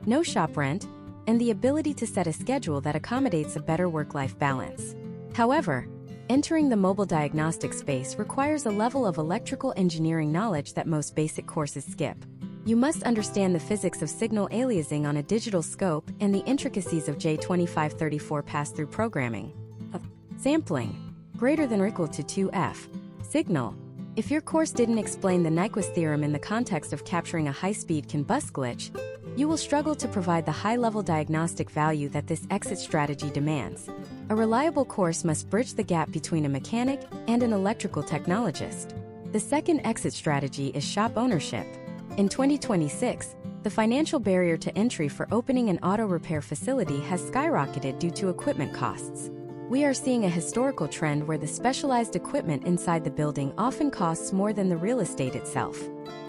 no shop rent, and the ability to set a schedule that accommodates a better work-life balance. However, entering the mobile diagnostic space requires a level of electrical engineering knowledge that most basic courses skip. You must understand the physics of signal aliasing on a digital scope and the intricacies of J2534 pass-through programming. Sampling greater than or equal to 2f. Signal. If your course didn't explain the Nyquist theorem in the context of capturing a high-speed CAN bus glitch, you will struggle to provide the high-level diagnostic value that this exit strategy demands. A reliable course must bridge the gap between a mechanic and an electrical technologist. The second exit strategy is shop ownership. In 2026, the financial barrier to entry for opening an auto repair facility has skyrocketed due to equipment costs. We are seeing a historical trend where the specialized equipment inside the building often costs more than the real estate itself.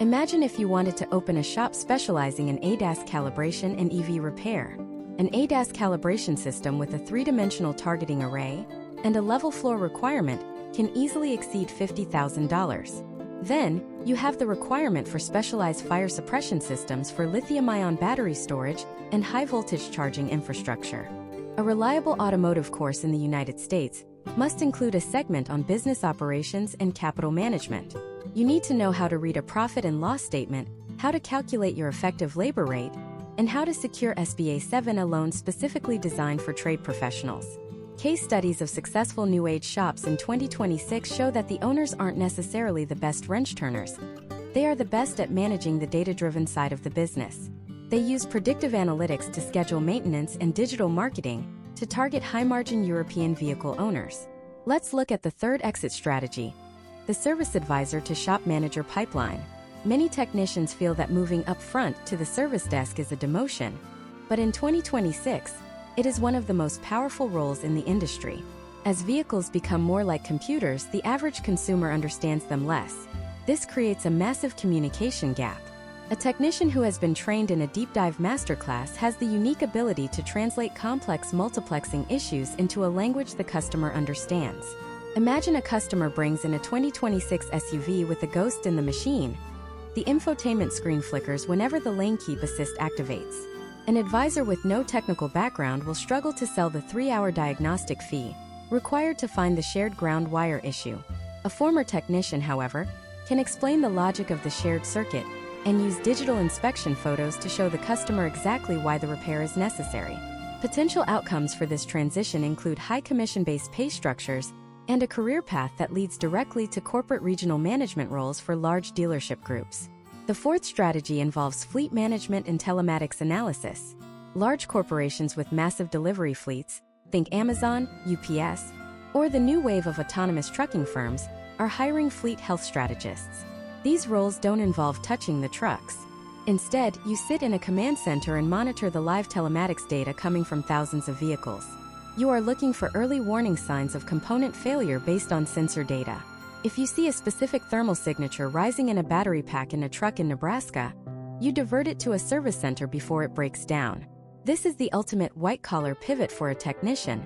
Imagine if you wanted to open a shop specializing in ADAS calibration and EV repair. An ADAS calibration system with a three-dimensional targeting array and a level floor requirement can easily exceed $50,000. Then, you have the requirement for specialized fire suppression systems for lithium-ion battery storage and high-voltage charging infrastructure. A reliable automotive course in the United States must include a segment on business operations and capital management. You need to know how to read a profit and loss statement, how to calculate your effective labor rate, and how to secure SBA 7A loans specifically designed for trade professionals. Case studies of successful new age shops in 2026 show that the owners aren't necessarily the best wrench turners. They are the best at managing the data-driven side of the business. They use predictive analytics to schedule maintenance and digital marketing to target high-margin European vehicle owners. Let's look at the third exit strategy, the service advisor to shop manager pipeline. Many technicians feel that moving up front to the service desk is a demotion, but in 2026, it is one of the most powerful roles in the industry. As vehicles become more like computers, the average consumer understands them less. This creates a massive communication gap. A technician who has been trained in a deep dive masterclass has the unique ability to translate complex multiplexing issues into a language the customer understands. Imagine a customer brings in a 2026 SUV with a ghost in the machine. The infotainment screen flickers whenever the lane keep assist activates. An advisor with no technical background will struggle to sell the 3-hour diagnostic fee required to find the shared ground wire issue. A former technician, however, can explain the logic of the shared circuit and use digital inspection photos to show the customer exactly why the repair is necessary. Potential outcomes for this transition include high commission-based pay structures and a career path that leads directly to corporate regional management roles for large dealership groups. The fourth strategy involves fleet management and telematics analysis. Large corporations with massive delivery fleets, think Amazon, UPS, or the new wave of autonomous trucking firms, are hiring fleet health strategists. These roles don't involve touching the trucks. Instead, you sit in a command center and monitor the live telematics data coming from thousands of vehicles. You are looking for early warning signs of component failure based on sensor data. If you see a specific thermal signature rising in a battery pack in a truck in Nebraska, you divert it to a service center before it breaks down. This is the ultimate white-collar pivot for a technician,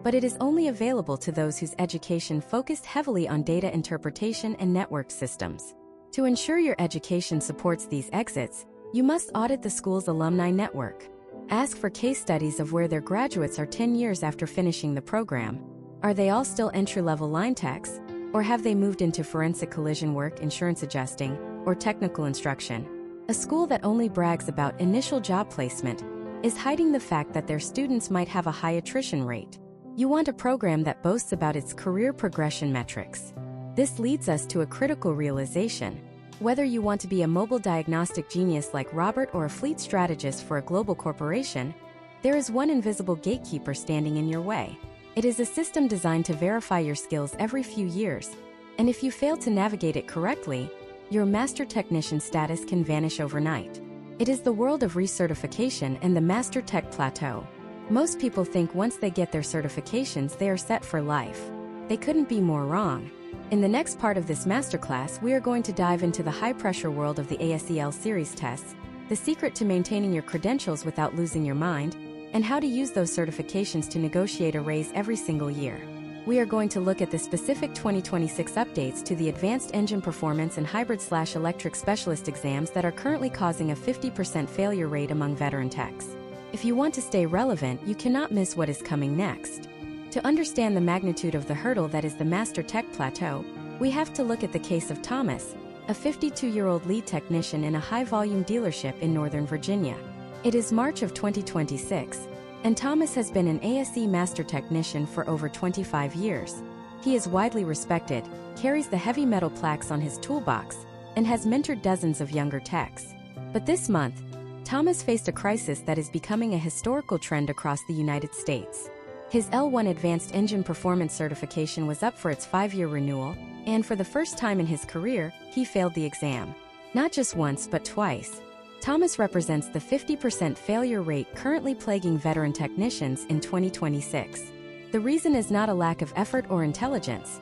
but it is only available to those whose education focused heavily on data interpretation and networked systems. To ensure your education supports these exits, you must audit the school's alumni network. Ask for case studies of where their graduates are 10 years after finishing the program. Are they all still entry-level line techs, or have they moved into forensic collision work, insurance adjusting, or technical instruction? A school that only brags about initial job placement is hiding the fact that their students might have a high attrition rate. You want a program that boasts about its career progression metrics. This leads us to a critical realization. Whether you want to be a mobile diagnostic genius like Robert or a fleet strategist for a global corporation, there is one invisible gatekeeper standing in your way. It is a system designed to verify your skills every few years, and if you fail to navigate it correctly, your master technician status can vanish overnight. It is the world of recertification and the master tech plateau. Most people think once they get their certifications they are set for life. They couldn't be more wrong. In the next part of this masterclass, we are going to dive into the high-pressure world of the ASEL series tests, the secret to maintaining your credentials without losing your mind, and how to use those certifications to negotiate a raise every single year. We are going to look at the specific 2026 updates to the Advanced Engine Performance and Hybrid/Electric Specialist exams that are currently causing a 50% failure rate among veteran techs. If you want to stay relevant, you cannot miss what is coming next. To understand the magnitude of the hurdle that is the Master Tech Plateau, we have to look at the case of Thomas, a 52-year-old lead technician in a high-volume dealership in Northern Virginia. It is March of 2026, and Thomas has been an ASE Master Technician for over 25 years. He is widely respected, carries the heavy metal plaques on his toolbox, and has mentored dozens of younger techs. But this month, Thomas faced a crisis that is becoming a historical trend across the United States. His L1 Advanced Engine Performance certification was up for its 5-year renewal, and for the first time in his career, he failed the exam. Not just once, but twice. Thomas represents the 50% failure rate currently plaguing veteran technicians in 2026. The reason is not a lack of effort or intelligence.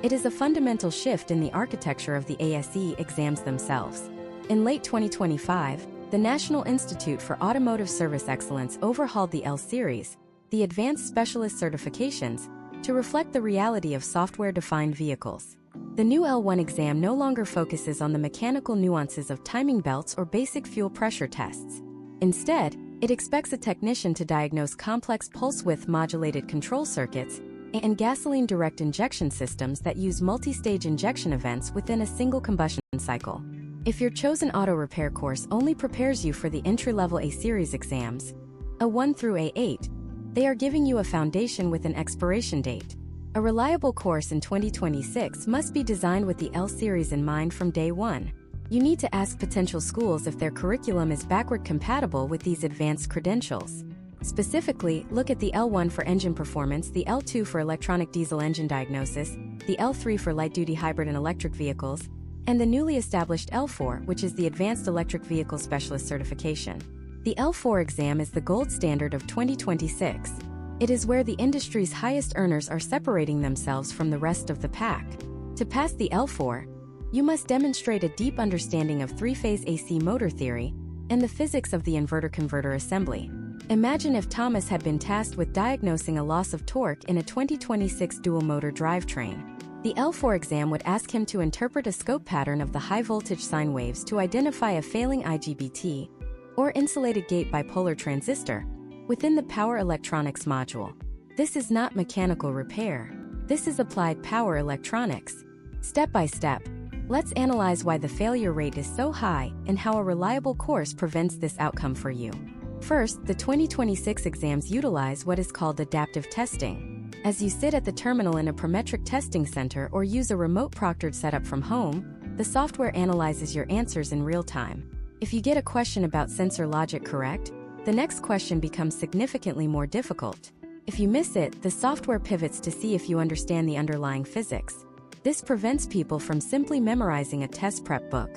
It is a fundamental shift in the architecture of the ASE exams themselves. In late 2025, the National Institute for Automotive Service Excellence overhauled the L Series, the Advanced Specialist certifications, to reflect the reality of software-defined vehicles. The new L1 exam no longer focuses on the mechanical nuances of timing belts or basic fuel pressure tests. Instead, it expects a technician to diagnose complex pulse-width modulated control circuits and gasoline direct injection systems that use multi-stage injection events within a single combustion cycle. If your chosen auto repair course only prepares you for the entry-level A-Series exams, A1 through A8, they are giving you a foundation with an expiration date. A reliable course in 2026 must be designed with the L-Series in mind from day one. You need to ask potential schools if their curriculum is backward compatible with these advanced credentials. Specifically, look at the L1 for engine performance, the L2 for electronic diesel engine diagnosis, the L3 for light-duty hybrid and electric vehicles, and the newly established L4, which is the Advanced Electric Vehicle Specialist certification. The L4 exam is the gold standard of 2026. It is where the industry's highest earners are separating themselves from the rest of the pack. To pass the L4, you must demonstrate a deep understanding of three-phase AC motor theory and the physics of the inverter-converter assembly. Imagine if Thomas had been tasked with diagnosing a loss of torque in a 2026 dual-motor drivetrain. The L4 exam would ask him to interpret a scope pattern of the high-voltage sine waves to identify a failing IGBT, or insulated gate bipolar transistor, within the power electronics module. This is not mechanical repair. This is applied power electronics. Step by step, let's analyze why the failure rate is so high and how a reliable course prevents this outcome for you. First, the 2026 exams utilize what is called adaptive testing. As you sit at the terminal in a parametric testing center or use a remote proctored setup from home, the software analyzes your answers in real time. If you get a question about sensor logic correct, the next question becomes significantly more difficult. If you miss it, the software pivots to see if you understand the underlying physics. This prevents people from simply memorizing a test prep book.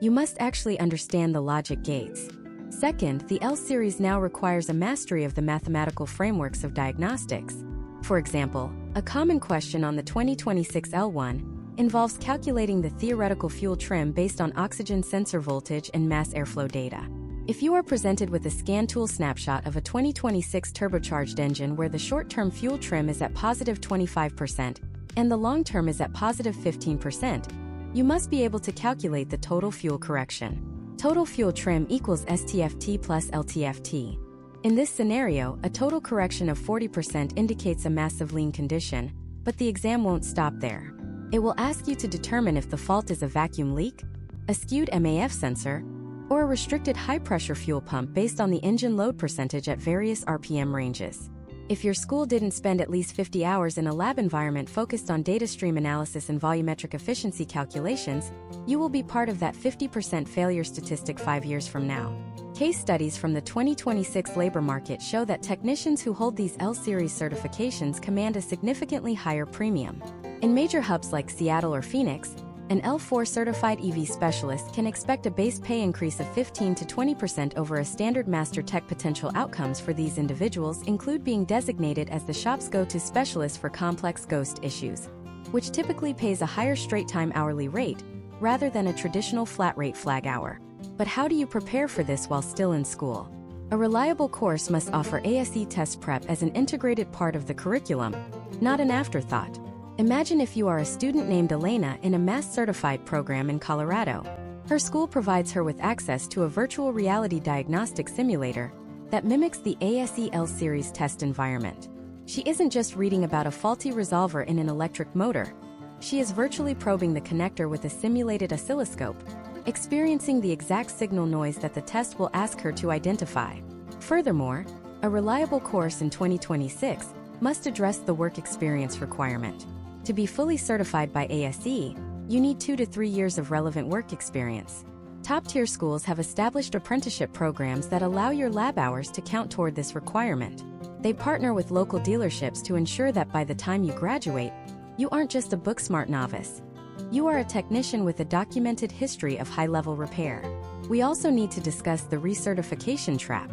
You must actually understand the logic gates. Second, the L-Series now requires a mastery of the mathematical frameworks of diagnostics. For example, a common question on the 2026 L1 involves calculating the theoretical fuel trim based on oxygen sensor voltage and mass airflow data. If you are presented with a scan tool snapshot of a 2026 turbocharged engine where the short-term fuel trim is at positive 25% and the long-term is at positive 15%, you must be able to calculate the total fuel correction. Total fuel trim equals STFT plus LTFT. In this scenario, a total correction of 40% indicates a massive lean condition, but the exam won't stop there. It will ask you to determine if the fault is a vacuum leak, a skewed MAF sensor, or a restricted high-pressure fuel pump based on the engine load percentage at various RPM ranges. If your school didn't spend at least 50 hours in a lab environment focused on data stream analysis and volumetric efficiency calculations, you will be part of that 50% failure statistic 5 years from now. Case studies from the 2026 labor market show that technicians who hold these L-Series certifications command a significantly higher premium. In major hubs like Seattle or Phoenix, an L4 certified EV specialist can expect a base pay increase of 15 to 20% over a standard master tech. Potential outcomes for these individuals include being designated as the shop's go-to specialist for complex ghost issues, which typically pays a higher straight-time hourly rate rather than a traditional flat-rate flag hour. But how do you prepare for this while still in school? A reliable course must offer ASE test prep as an integrated part of the curriculum, not an afterthought. Imagine if you are a student named Elena in a mass-certified program in Colorado. Her school provides her with access to a virtual reality diagnostic simulator that mimics the ASE L-Series test environment. She isn't just reading about a faulty resolver in an electric motor. She is virtually probing the connector with a simulated oscilloscope, experiencing the exact signal noise that the test will ask her to identify. Furthermore, a reliable course in 2026 must address the work experience requirement. To be fully certified by ASE, you need 2 to 3 years of relevant work experience. Top-tier schools have established apprenticeship programs that allow your lab hours to count toward this requirement. They partner with local dealerships to ensure that by the time you graduate, you aren't just a book-smart novice. You are a technician with a documented history of high-level repair. We also need to discuss the recertification trap.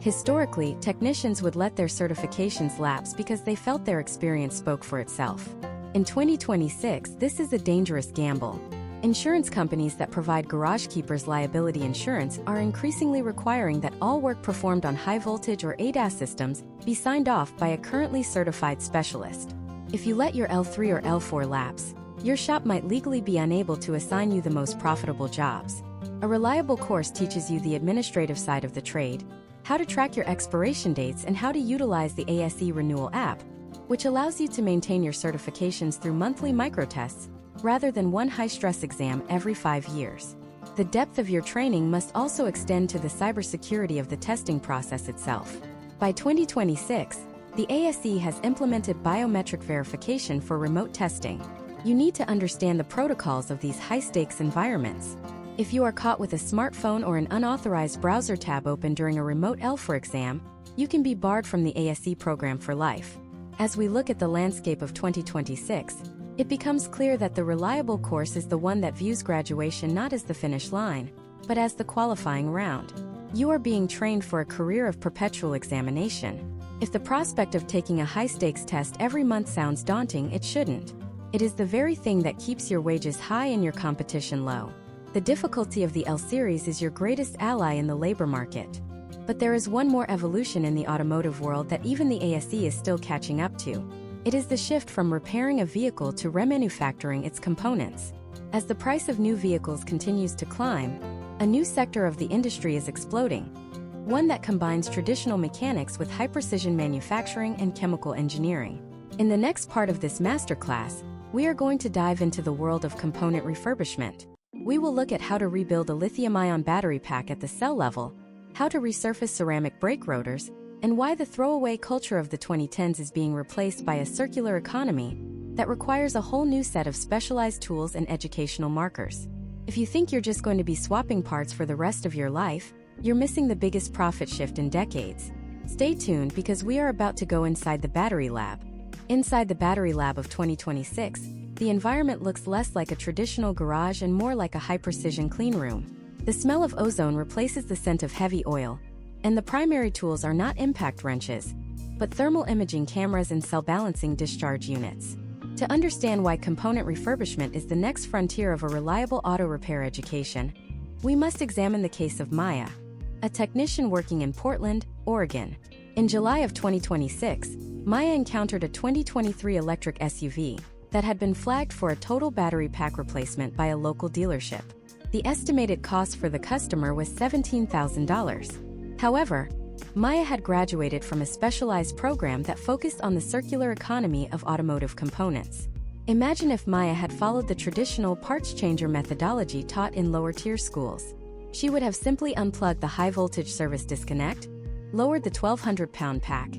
Historically, technicians would let their certifications lapse because they felt their experience spoke for itself. In 2026, this is a dangerous gamble. Insurance companies that provide garage keepers liability insurance are increasingly requiring that all work performed on high-voltage or ADAS systems be signed off by a currently certified specialist. If you let your L3 or L4 lapse, your shop might legally be unable to assign you the most profitable jobs. A reliable course teaches you the administrative side of the trade, how to track your expiration dates, and how to utilize the ASE Renewal app, which allows you to maintain your certifications through monthly microtests rather than one high-stress exam every 5 years. The depth of your training must also extend to the cybersecurity of the testing process itself. By 2026, the ASE has implemented biometric verification for remote testing. You need to understand the protocols of these high-stakes environments. If you are caught with a smartphone or an unauthorized browser tab open during a remote L4 exam, you can be barred from the ASE program for life. As we look at the landscape of 2026, it becomes clear that the reliable course is the one that views graduation not as the finish line, but as the qualifying round. You are being trained for a career of perpetual examination. If the prospect of taking a high-stakes test every month sounds daunting, it shouldn't. It is the very thing that keeps your wages high and your competition low. The difficulty of the L-Series is your greatest ally in the labor market. But there is one more evolution in the automotive world that even the ASE is still catching up to. It is the shift from repairing a vehicle to remanufacturing its components. As the price of new vehicles continues to climb, a new sector of the industry is exploding, one that combines traditional mechanics with high-precision manufacturing and chemical engineering. In the next part of this masterclass, we are going to dive into the world of component refurbishment. We will look at how to rebuild a lithium-ion battery pack at the cell level, how to resurface ceramic brake rotors, and why the throwaway culture of the 2010s is being replaced by a circular economy that requires a whole new set of specialized tools and educational markers. If you think you're just going to be swapping parts for the rest of your life, you're missing the biggest profit shift in decades. Stay tuned because we are about to go inside the battery lab. Inside the battery lab of 2026, the environment looks less like a traditional garage and more like a high-precision clean room. The smell of ozone replaces the scent of heavy oil, and the primary tools are not impact wrenches, but thermal imaging cameras and cell balancing discharge units. To understand why component refurbishment is the next frontier of a reliable auto repair education, we must examine the case of Maya, a technician working in Portland, Oregon. In July of 2026, Maya encountered a 2023 electric SUV that had been flagged for a total battery pack replacement by a local dealership. The estimated cost for the customer was $17,000. However, Maya had graduated from a specialized program that focused on the circular economy of automotive components. Imagine if Maya had followed the traditional parts changer methodology taught in lower-tier schools. She would have simply unplugged the high-voltage service disconnect, lowered the 1,200-pound pack,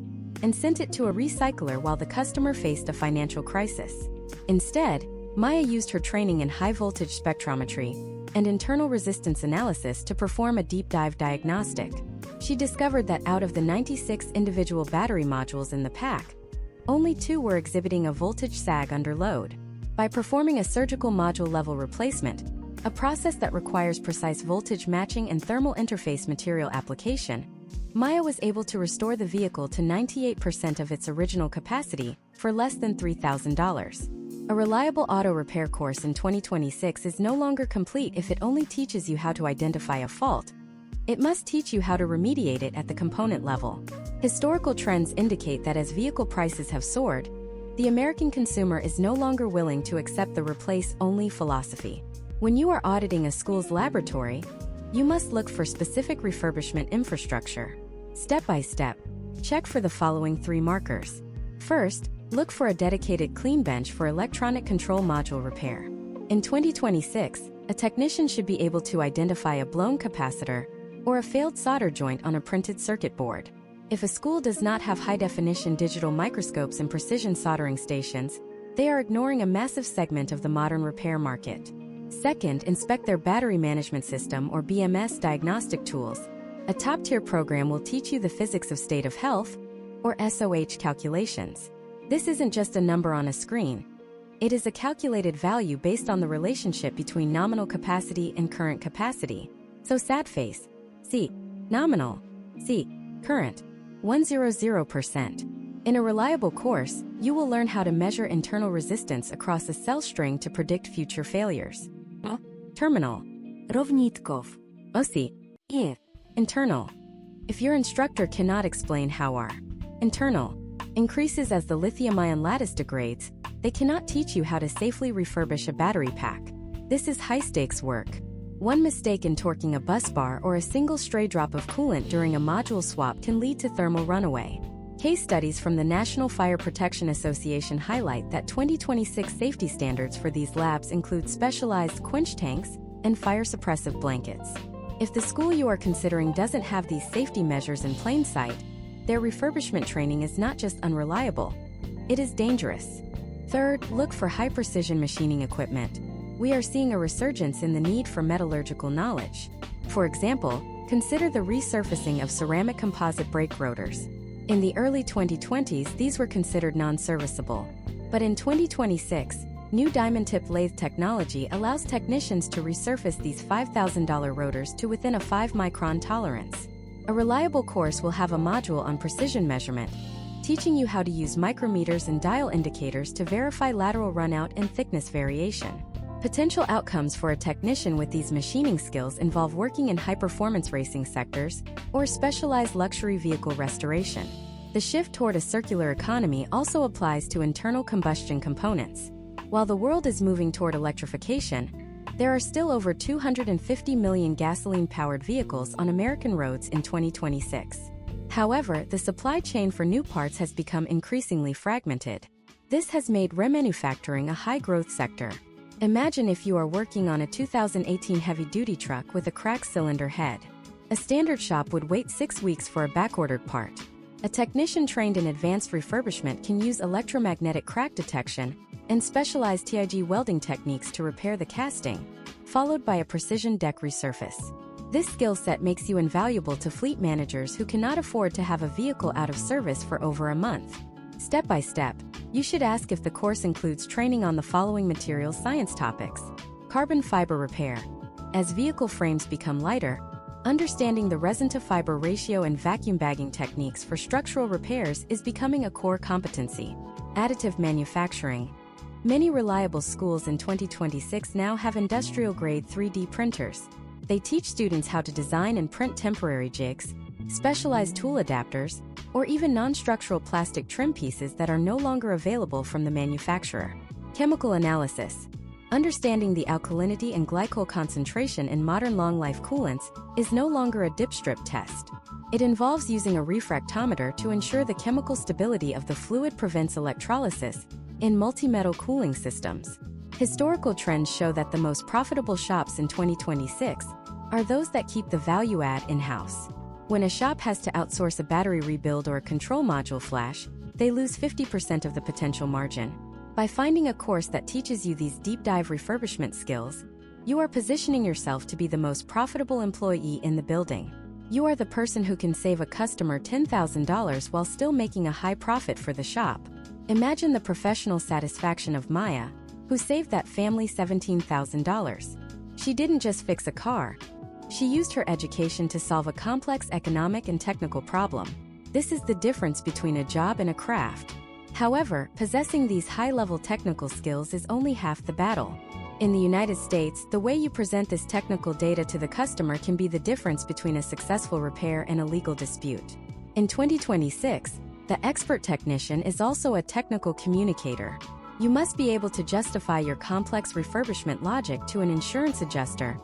and sent it to a recycler while the customer faced a financial crisis. Instead, Maya used her training in high-voltage spectrometry and internal resistance analysis to perform a deep-dive diagnostic. She discovered that out of the 96 individual battery modules in the pack, only 2 were exhibiting a voltage sag under load. By performing a surgical module-level replacement, a process that requires precise voltage matching and thermal interface material application, Maya was able to restore the vehicle to 98% of its original capacity for less than $3,000. A reliable auto repair course in 2026 is no longer complete if it only teaches you how to identify a fault. It must teach you how to remediate it at the component level. Historical trends indicate that as vehicle prices have soared, the American consumer is no longer willing to accept the replace-only philosophy. When you are auditing a school's laboratory, you must look for specific refurbishment infrastructure. Step by step, check for the following 3 markers. First, look for a dedicated clean bench for electronic control module repair. In 2026, a technician should be able to identify a blown capacitor or a failed solder joint on a printed circuit board. If a school does not have high-definition digital microscopes and precision soldering stations, they are ignoring a massive segment of the modern repair market. Second, inspect their battery management system or BMS diagnostic tools. A top-tier program will teach you the physics of state of health, or SOH calculations. This isn't just a number on a screen. It is a calculated value based on the relationship between nominal capacity and current capacity. So sad face. C. Nominal. C. Current. 100%. In a reliable course, you will learn how to measure internal resistance across a cell string to predict future failures. Terminal. Rovnítkov. OSI. IR. Internal. If your instructor cannot explain how our internal increases as the lithium-ion lattice degrades, they cannot teach you how to safely refurbish a battery pack. This is high-stakes work. One mistake in torquing a bus bar or a single stray drop of coolant during a module swap can lead to thermal runaway. Case studies from the National Fire Protection Association highlight that 2026 safety standards for these labs include specialized quench tanks and fire suppressive blankets. If the school you are considering doesn't have these safety measures in plain sight, their refurbishment training is not just unreliable, it is dangerous. Third, look for high-precision machining equipment. We are seeing a resurgence in the need for metallurgical knowledge. For example, consider the resurfacing of ceramic composite brake rotors. In the early 2020s, these were considered non-serviceable. But in 2026, new diamond-tip lathe technology allows technicians to resurface these $5,000 rotors to within a 5-micron tolerance. A reliable course will have a module on precision measurement, teaching you how to use micrometers and dial indicators to verify lateral runout and thickness variation. Potential outcomes for a technician with these machining skills involve working in high-performance racing sectors or specialized luxury vehicle restoration. The shift toward a circular economy also applies to internal combustion components. While the world is moving toward electrification, there are still over 250 million gasoline-powered vehicles on American roads in 2026. However, the supply chain for new parts has become increasingly fragmented. This has made remanufacturing a high-growth sector. Imagine if you are working on a 2018 heavy-duty truck with a cracked cylinder head. A standard shop would wait 6 weeks for a backordered part. A technician trained in advanced refurbishment can use electromagnetic crack detection and specialized TIG welding techniques to repair the casting, followed by a precision deck resurface. This skill set makes you invaluable to fleet managers who cannot afford to have a vehicle out of service for over a month. Step by step, you should ask if the course includes training on the following materials science topics. Carbon fiber repair. As vehicle frames become lighter, understanding the resin-to-fiber ratio and vacuum bagging techniques for structural repairs is becoming a core competency. Additive manufacturing. Many reliable schools in 2026 now have industrial-grade 3D printers. They teach students how to design and print temporary jigs, specialized tool adapters, or even non-structural plastic trim pieces that are no longer available from the manufacturer. Chemical analysis. Understanding the alkalinity and glycol concentration in modern long-life coolants is no longer a dipstrip test. It involves using a refractometer to ensure the chemical stability of the fluid prevents electrolysis in multi-metal cooling systems. Historical trends show that the most profitable shops in 2026 are those that keep the value add in-house. When a shop has to outsource a battery rebuild or a control module flash, they lose 50% of the potential margin. By finding a course that teaches you these deep dive refurbishment skills, you are positioning yourself to be the most profitable employee in the building. You are the person who can save a customer $10,000 while still making a high profit for the shop. Imagine the professional satisfaction of Maya, who saved that family $17,000. She didn't just fix a car. She used her education to solve a complex economic and technical problem. This is the difference between a job and a craft. However, possessing these high-level technical skills is only half the battle. In the United States, the way you present this technical data to the customer can be the difference between a successful repair and a legal dispute. In 2026, the expert technician is also a technical communicator. You must be able to justify your complex refurbishment logic to an insurance adjuster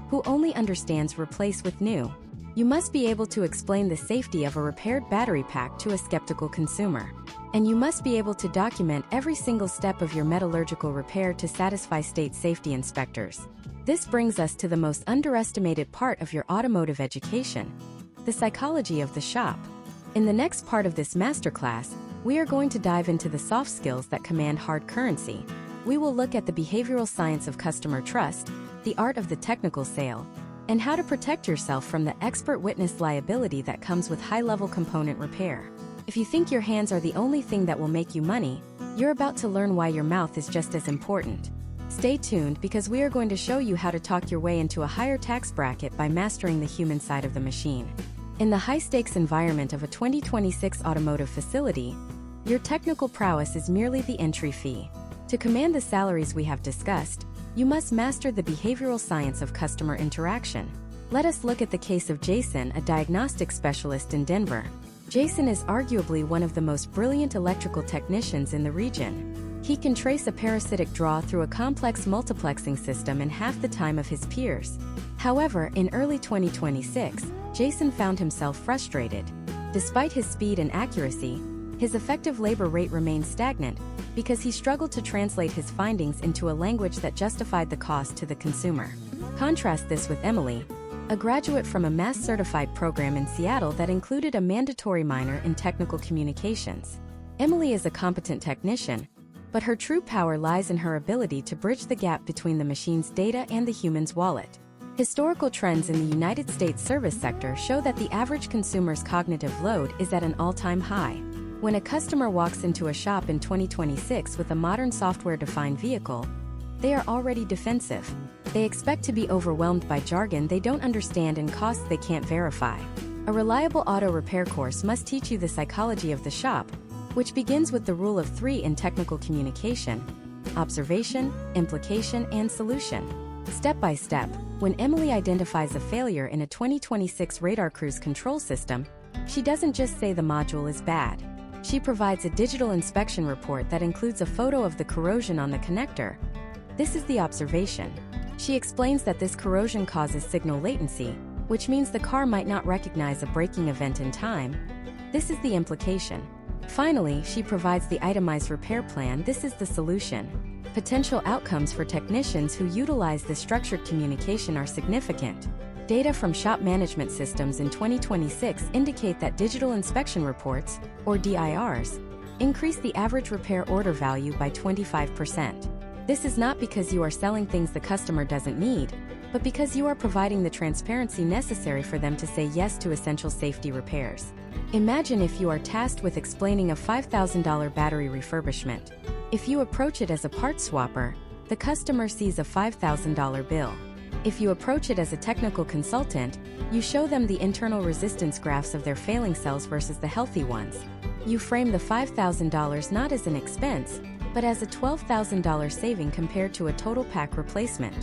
who only understands replace with new. You must be able to explain the safety of a repaired battery pack to a skeptical consumer. And you must be able to document every single step of your metallurgical repair to satisfy state safety inspectors. This brings us to the most underestimated part of your automotive education: the psychology of the shop. In the next part of this masterclass, we are going to dive into the soft skills that command hard currency. We will look at the behavioral science of customer trust, the art of the technical sale, and how to protect yourself from the expert witness liability that comes with high-level component repair. If you think your hands are the only thing that will make you money, you're about to learn why your mouth is just as important. Stay tuned because we are going to show you how to talk your way into a higher tax bracket by mastering the human side of the machine. In the high-stakes environment of a 2026 automotive facility, your technical prowess is merely the entry fee. To command the salaries we have discussed, you must master the behavioral science of customer interaction. Let us look at the case of Jason, a diagnostic specialist in Denver. Jason is arguably one of the most brilliant electrical technicians in the region. He can trace a parasitic draw through a complex multiplexing system in half the time of his peers. However, in early 2026, Jason found himself frustrated. Despite his speed and accuracy, his effective labor rate remained stagnant because he struggled to translate his findings into a language that justified the cost to the consumer. Contrast this with Emily, a graduate from a mass-certified program in Seattle that included a mandatory minor in technical communications. Emily is a competent technician, but her true power lies in her ability to bridge the gap between the machine's data and the human's wallet. Historical trends in the United States service sector show that the average consumer's cognitive load is at an all-time high. When a customer walks into a shop in 2026 with a modern software-defined vehicle, they are already defensive. They expect to be overwhelmed by jargon they don't understand and costs they can't verify. A reliable auto repair course must teach you the psychology of the shop, which begins with the rule of 3 in technical communication: observation, implication, and solution. Step by step, when Emily identifies a failure in a 2026 radar cruise control system, she doesn't just say the module is bad. She provides a digital inspection report that includes a photo of the corrosion on the connector. This is the observation. She explains that this corrosion causes signal latency, which means the car might not recognize a braking event in time. This is the implication. Finally, she provides the itemized repair plan. This is the solution. Potential outcomes for technicians who utilize this structured communication are significant. Data from shop management systems in 2026 indicate that digital inspection reports, or DIRs, increase the average repair order value by 25%. This is not because you are selling things the customer doesn't need, but because you are providing the transparency necessary for them to say yes to essential safety repairs. Imagine if you are tasked with explaining a $5,000 battery refurbishment. If you approach it as a parts swapper, the customer sees a $5,000 bill. If you approach it as a technical consultant, you show them the internal resistance graphs of their failing cells versus the healthy ones. You frame the $5,000 not as an expense, but as a $12,000 saving compared to a total pack replacement.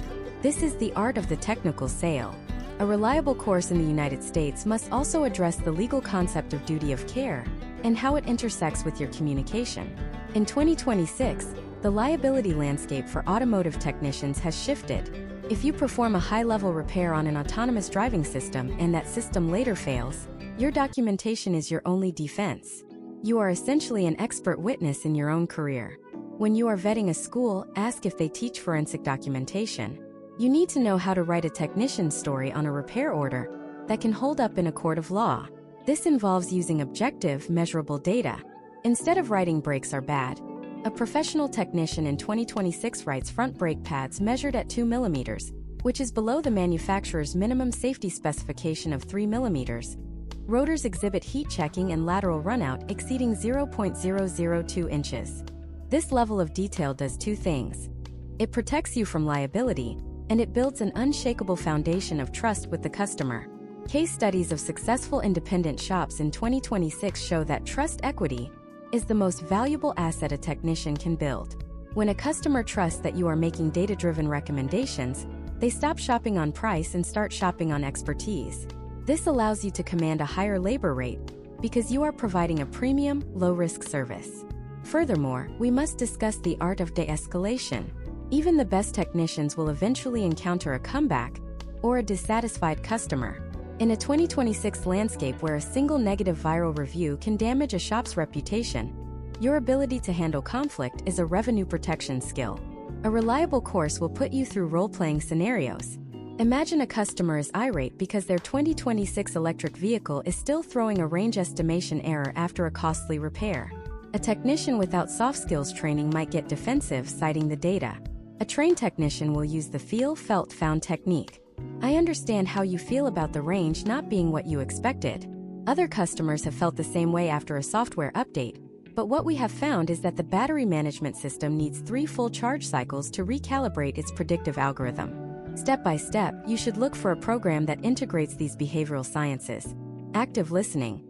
This is the art of the technical sale. A reliable course in the United States must also address the legal concept of duty of care and how it intersects with your communication. In 2026, the liability landscape for automotive technicians has shifted. If you perform a high-level repair on an autonomous driving system and that system later fails, your documentation is your only defense. You are essentially an expert witness in your own career. When you are vetting a school, ask if they teach forensic documentation. You need to know how to write a technician's story on a repair order, that can hold up in a court of law. This involves using objective, measurable data. Instead of writing brakes are bad, a professional technician in 2026 writes front brake pads measured at 2 millimeters, which is below the manufacturer's minimum safety specification of 3 millimeters. Rotors exhibit heat checking and lateral runout exceeding 0.002 inches. This level of detail does two things. It protects you from liability, and it builds an unshakable foundation of trust with the customer. Case studies of successful independent shops in 2026 show that trust equity is the most valuable asset a technician can build. When a customer trusts that you are making data-driven recommendations, they stop shopping on price and start shopping on expertise. This allows you to command a higher labor rate because you are providing a premium, low-risk service. Furthermore, we must discuss the art of de-escalation. Even the best technicians will eventually encounter a comeback or a dissatisfied customer. In a 2026 landscape where a single negative viral review can damage a shop's reputation, your ability to handle conflict is a revenue protection skill. A reliable course will put you through role-playing scenarios. Imagine a customer is irate because their 2026 electric vehicle is still throwing a range estimation error after a costly repair. A technician without soft skills training might get defensive, citing the data. A trained technician will use the feel, felt, found technique. I understand how you feel about the range not being what you expected. Other customers have felt the same way after a software update, but what we have found is that the battery management system needs 3 full charge cycles to recalibrate its predictive algorithm. Step by step, you should look for a program that integrates these behavioral sciences. Active listening,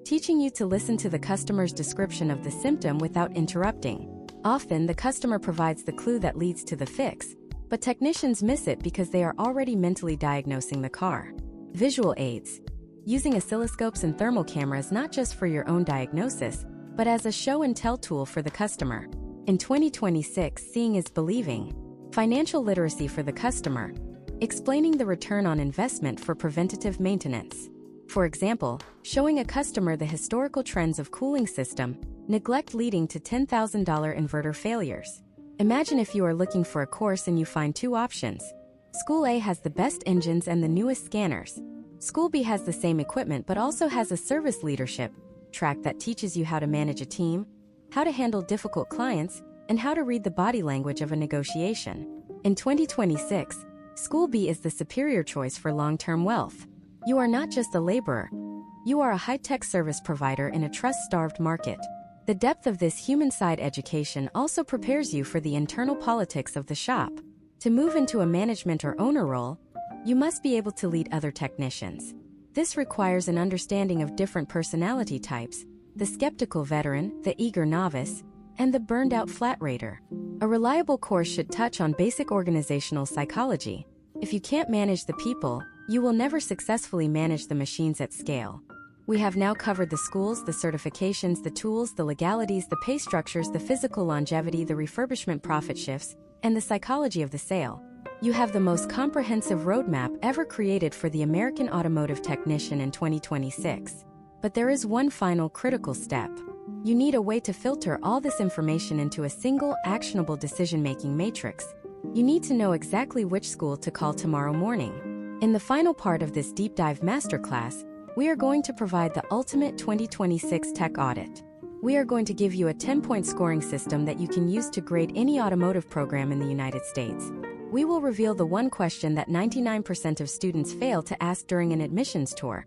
teaching you to listen to the customer's description of the symptom without interrupting. Often, the customer provides the clue that leads to the fix, but technicians miss it because they are already mentally diagnosing the car. Visual aids, using oscilloscopes and thermal cameras not just for your own diagnosis, but as a show-and-tell tool for the customer. In 2026, seeing is believing. Financial literacy for the customer, explaining the return on investment for preventative maintenance. For example, showing a customer the historical trends of cooling system neglect leading to $10,000 inverter failures. Imagine if you are looking for a course and you find 2 options. School A has the best engines and the newest scanners. School B has the same equipment but also has a service leadership track that teaches you how to manage a team, how to handle difficult clients, and how to read the body language of a negotiation. In 2026, School B is the superior choice for long-term wealth. You are not just a laborer. You are a high-tech service provider in a trust-starved market. The depth of this human-side education also prepares you for the internal politics of the shop. To move into a management or owner role, you must be able to lead other technicians. This requires an understanding of different personality types, the skeptical veteran, the eager novice, and the burned-out flat rater. A reliable course should touch on basic organizational psychology. If you can't manage the people, you will never successfully manage the machines at scale. We have now covered the schools, the certifications, the tools, the legalities, the pay structures, the physical longevity, the refurbishment profit shifts, and the psychology of the sale. You have the most comprehensive roadmap ever created for the American automotive technician in 2026. But there is one final critical step. You need a way to filter all this information into a single, actionable decision-making matrix. You need to know exactly which school to call tomorrow morning. In the final part of this deep dive masterclass, we are going to provide the ultimate 2026 tech audit. We are going to give you a 10-point scoring system that you can use to grade any automotive program in the United States. We will reveal the one question that 99% of students fail to ask during an admissions tour.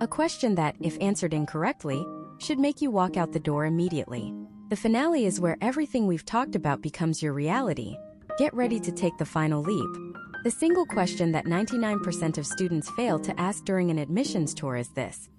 A question that, if answered incorrectly, should make you walk out the door immediately. The finale is where everything we've talked about becomes your reality. Get ready to take the final leap. The single question that 99% of students fail to ask during an admissions tour is this: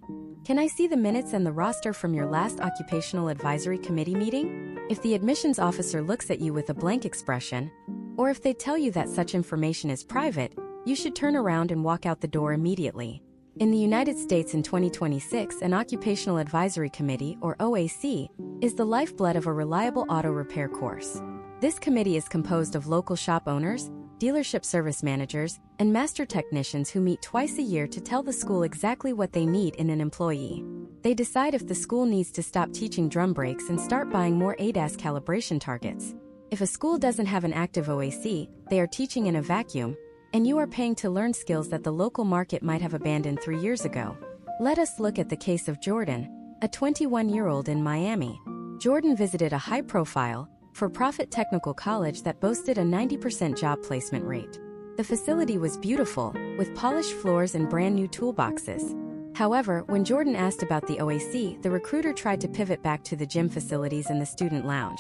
can I see the minutes and the roster from your last occupational advisory committee meeting? If the admissions officer looks at you with a blank expression, or if they tell you that such information is private, you should turn around and walk out the door immediately. In the United States in 2026, an Occupational Advisory Committee, or OAC, is the lifeblood of a reliable auto repair course. This committee is composed of local shop owners, dealership service managers, and master technicians who meet twice a year to tell the school exactly what they need in an employee. They decide if the school needs to stop teaching drum brakes and start buying more ADAS calibration targets. If a school doesn't have an active OAC, they are teaching in a vacuum, and you are paying to learn skills that the local market might have abandoned 3 years ago. Let us look at the case of Jordan, a 21-year-old in Miami. Jordan visited a high-profile, for-profit technical college that boasted a 90% job placement rate. The facility was beautiful, with polished floors and brand-new toolboxes. However, when Jordan asked about the OAC, the recruiter tried to pivot back to the gym facilities and the student lounge.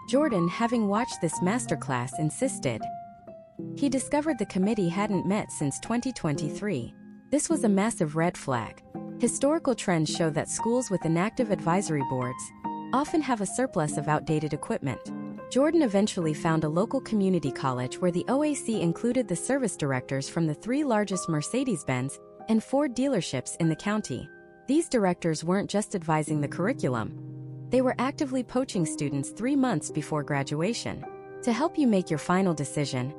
Jordan, having watched this masterclass, insisted. He discovered the committee hadn't met since 2023. This was a massive red flag. Historical trends show that schools with inactive advisory boards often have a surplus of outdated equipment. Jordan eventually found a local community college where the OAC included the service directors from the 3 largest Mercedes-Benz and Ford dealerships in the county. These directors weren't just advising the curriculum. They were actively poaching students 3 months before graduation. To help you make your final decision,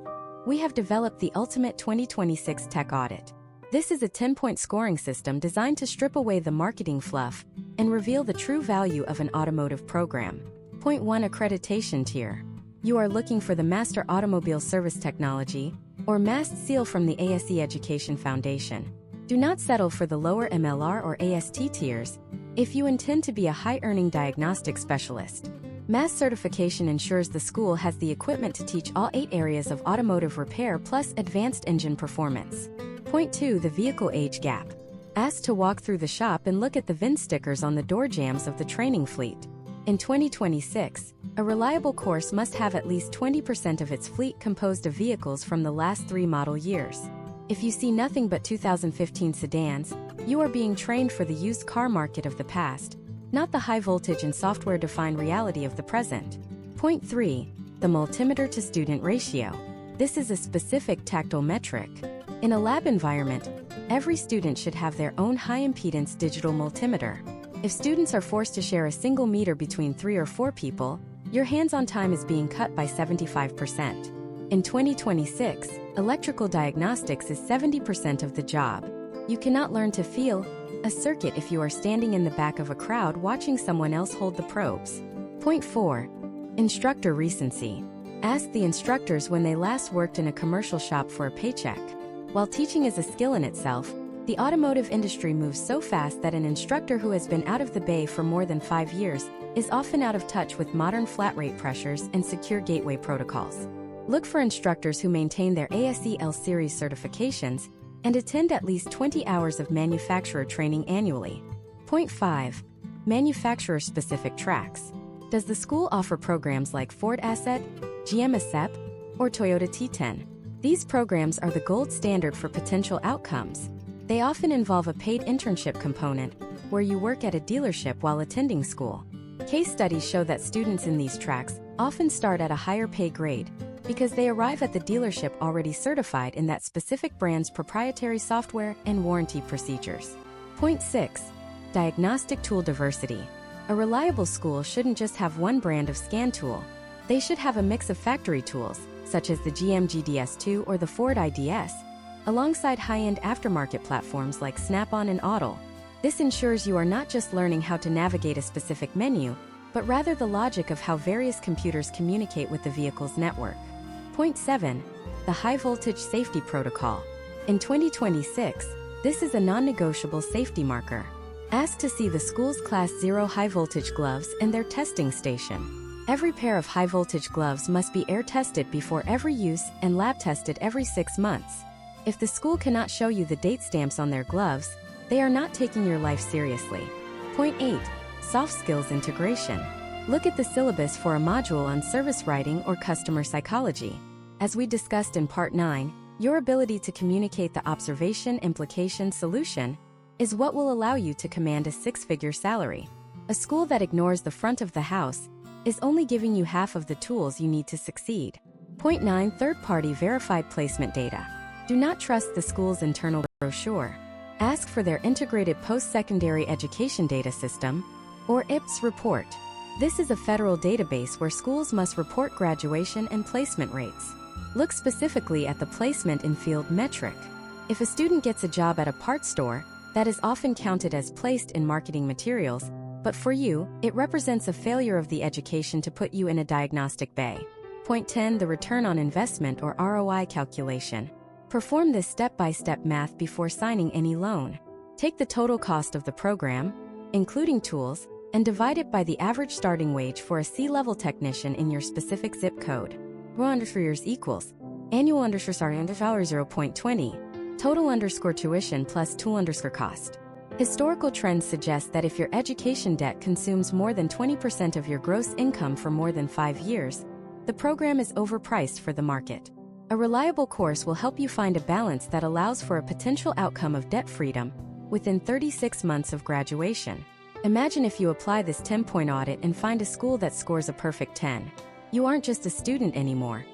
we have developed the Ultimate 2026 Tech Audit. This is a 10-point scoring system designed to strip away the marketing fluff and reveal the true value of an automotive program. Point 1 Accreditation Tier. You are looking for the Master Automobile Service Technology, or MAST seal from the ASE Education Foundation. Do not settle for the lower MLR or AST tiers if you intend to be a high-earning diagnostic specialist. MAST certification ensures the school has the equipment to teach all 8 areas of automotive repair plus advanced engine performance. Point 2 The Vehicle Age Gap. Asked to walk through the shop and look at the VIN stickers on the door jambs of the training fleet. In 2026, a reliable course must have at least 20% of its fleet composed of vehicles from the last 3 model years. If you see nothing but 2015 sedans, you are being trained for the used car market of the past, not the high-voltage and software-defined reality of the present. Point 3. The multimeter-to-student ratio. This is a specific tactile metric. In a lab environment, every student should have their own high-impedance digital multimeter. If students are forced to share a single meter between 3 or 4 people, your hands-on time is being cut by 75%. In 2026, electrical diagnostics is 70% of the job. You cannot learn to feel a circuit if you are standing in the back of a crowd watching someone else hold the probes. Point 4. Instructor recency. Ask the instructors when they last worked in a commercial shop for a paycheck. While teaching is a skill in itself, the automotive industry moves so fast that an instructor who has been out of the bay for more than 5 years is often out of touch with modern flat rate pressures and secure gateway protocols. Look for instructors who maintain their ASE L-Series certifications and attend at least 20 hours of manufacturer training annually. Point 5. Manufacturer-specific tracks. Does the school offer programs like Ford Asset, GM ASEP, or Toyota T10? These programs are the gold standard for potential outcomes. They often involve a paid internship component, where you work at a dealership while attending school. Case studies show that students in these tracks often start at a higher pay grade, because they arrive at the dealership already certified in that specific brand's proprietary software and warranty procedures. Point 6. Diagnostic tool diversity. A reliable school shouldn't just have one brand of scan tool. They should have a mix of factory tools, such as the GM GDS2 or the Ford IDS, alongside high-end aftermarket platforms like Snap-on and Autel. This ensures you are not just learning how to navigate a specific menu, but rather the logic of how various computers communicate with the vehicle's network. Point 7. The high-voltage safety protocol. In 2026, this is a non-negotiable safety marker. Ask to see the school's Class 0 high-voltage gloves and their testing station. Every pair of high-voltage gloves must be air-tested before every use and lab-tested every 6 months. If the school cannot show you the date stamps on their gloves, they are not taking your life seriously. Point 8. Soft skills integration. Look at the syllabus for a module on service writing or customer psychology. As we discussed in Part 9, your ability to communicate the observation, implication, solution is what will allow you to command a 6-figure salary. A school that ignores the front of the house is only giving you half of the tools you need to succeed. Point 9. Third-party verified placement data. Do not trust the school's internal brochure. Ask for their Integrated Post-Secondary Education Data System, or IPS report. This is a federal database where schools must report graduation and placement rates. Look specifically at the placement in field metric. If a student gets a job at a parts store, that is often counted as placed in marketing materials, but for you, it represents a failure of the education to put you in a diagnostic bay. Point 10. The return on investment or ROI calculation. Perform this step-by-step math before signing any loan. Take the total cost of the program, including tools, and divide it by the average starting wage for a C-level technician in your specific zip code. Years equals annual underscore 0.20, total underscore tuition plus tool underscore cost. Historical trends suggest that if your education debt consumes more than 20% of your gross income for more than 5 years, the program is overpriced for the market. A reliable course will help you find a balance that allows for a potential outcome of debt freedom within 36 months of graduation. Imagine if you apply this 10-point audit and find a school that scores a perfect 10. You aren't just a student anymore.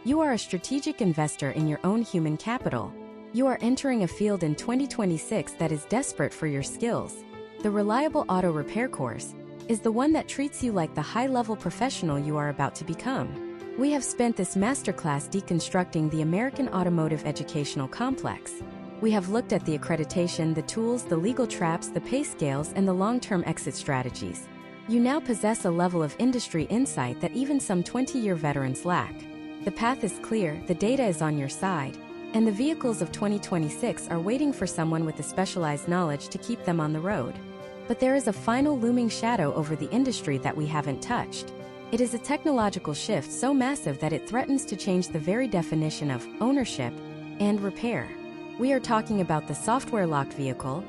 You are a strategic investor in your own human capital. You are entering a field in 2026 that is desperate for your skills. The Reliable Auto Repair course is the one that treats you like the high-level professional you are about to become. We have spent this masterclass deconstructing the American automotive educational complex. We have looked at the accreditation, the tools, the legal traps, the pay scales, and the long-term exit strategies. You now possess a level of industry insight that even some 20-year veterans lack. The path is clear, the data is on your side, and the vehicles of 2026 are waiting for someone with the specialized knowledge to keep them on the road. But there is a final looming shadow over the industry that we haven't touched. It is a technological shift so massive that it threatens to change the very definition of ownership and repair. We are talking about the software-locked vehicle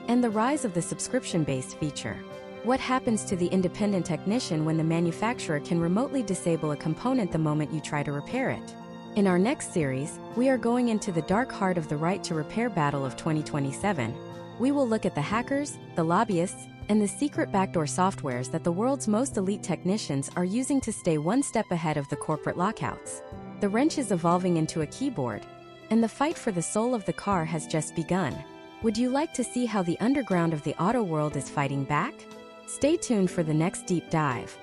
and the rise of the subscription-based feature. What happens to the independent technician when the manufacturer can remotely disable a component the moment you try to repair it? In our next series, we are going into the dark heart of the right to repair battle of 2027. We will look at the hackers, the lobbyists, and the secret backdoor softwares that the world's most elite technicians are using to stay one step ahead of the corporate lockouts. The wrench is evolving into a keyboard, and the fight for the soul of the car has just begun. Would you like to see how the underground of the auto world is fighting back? Stay tuned for the next deep dive.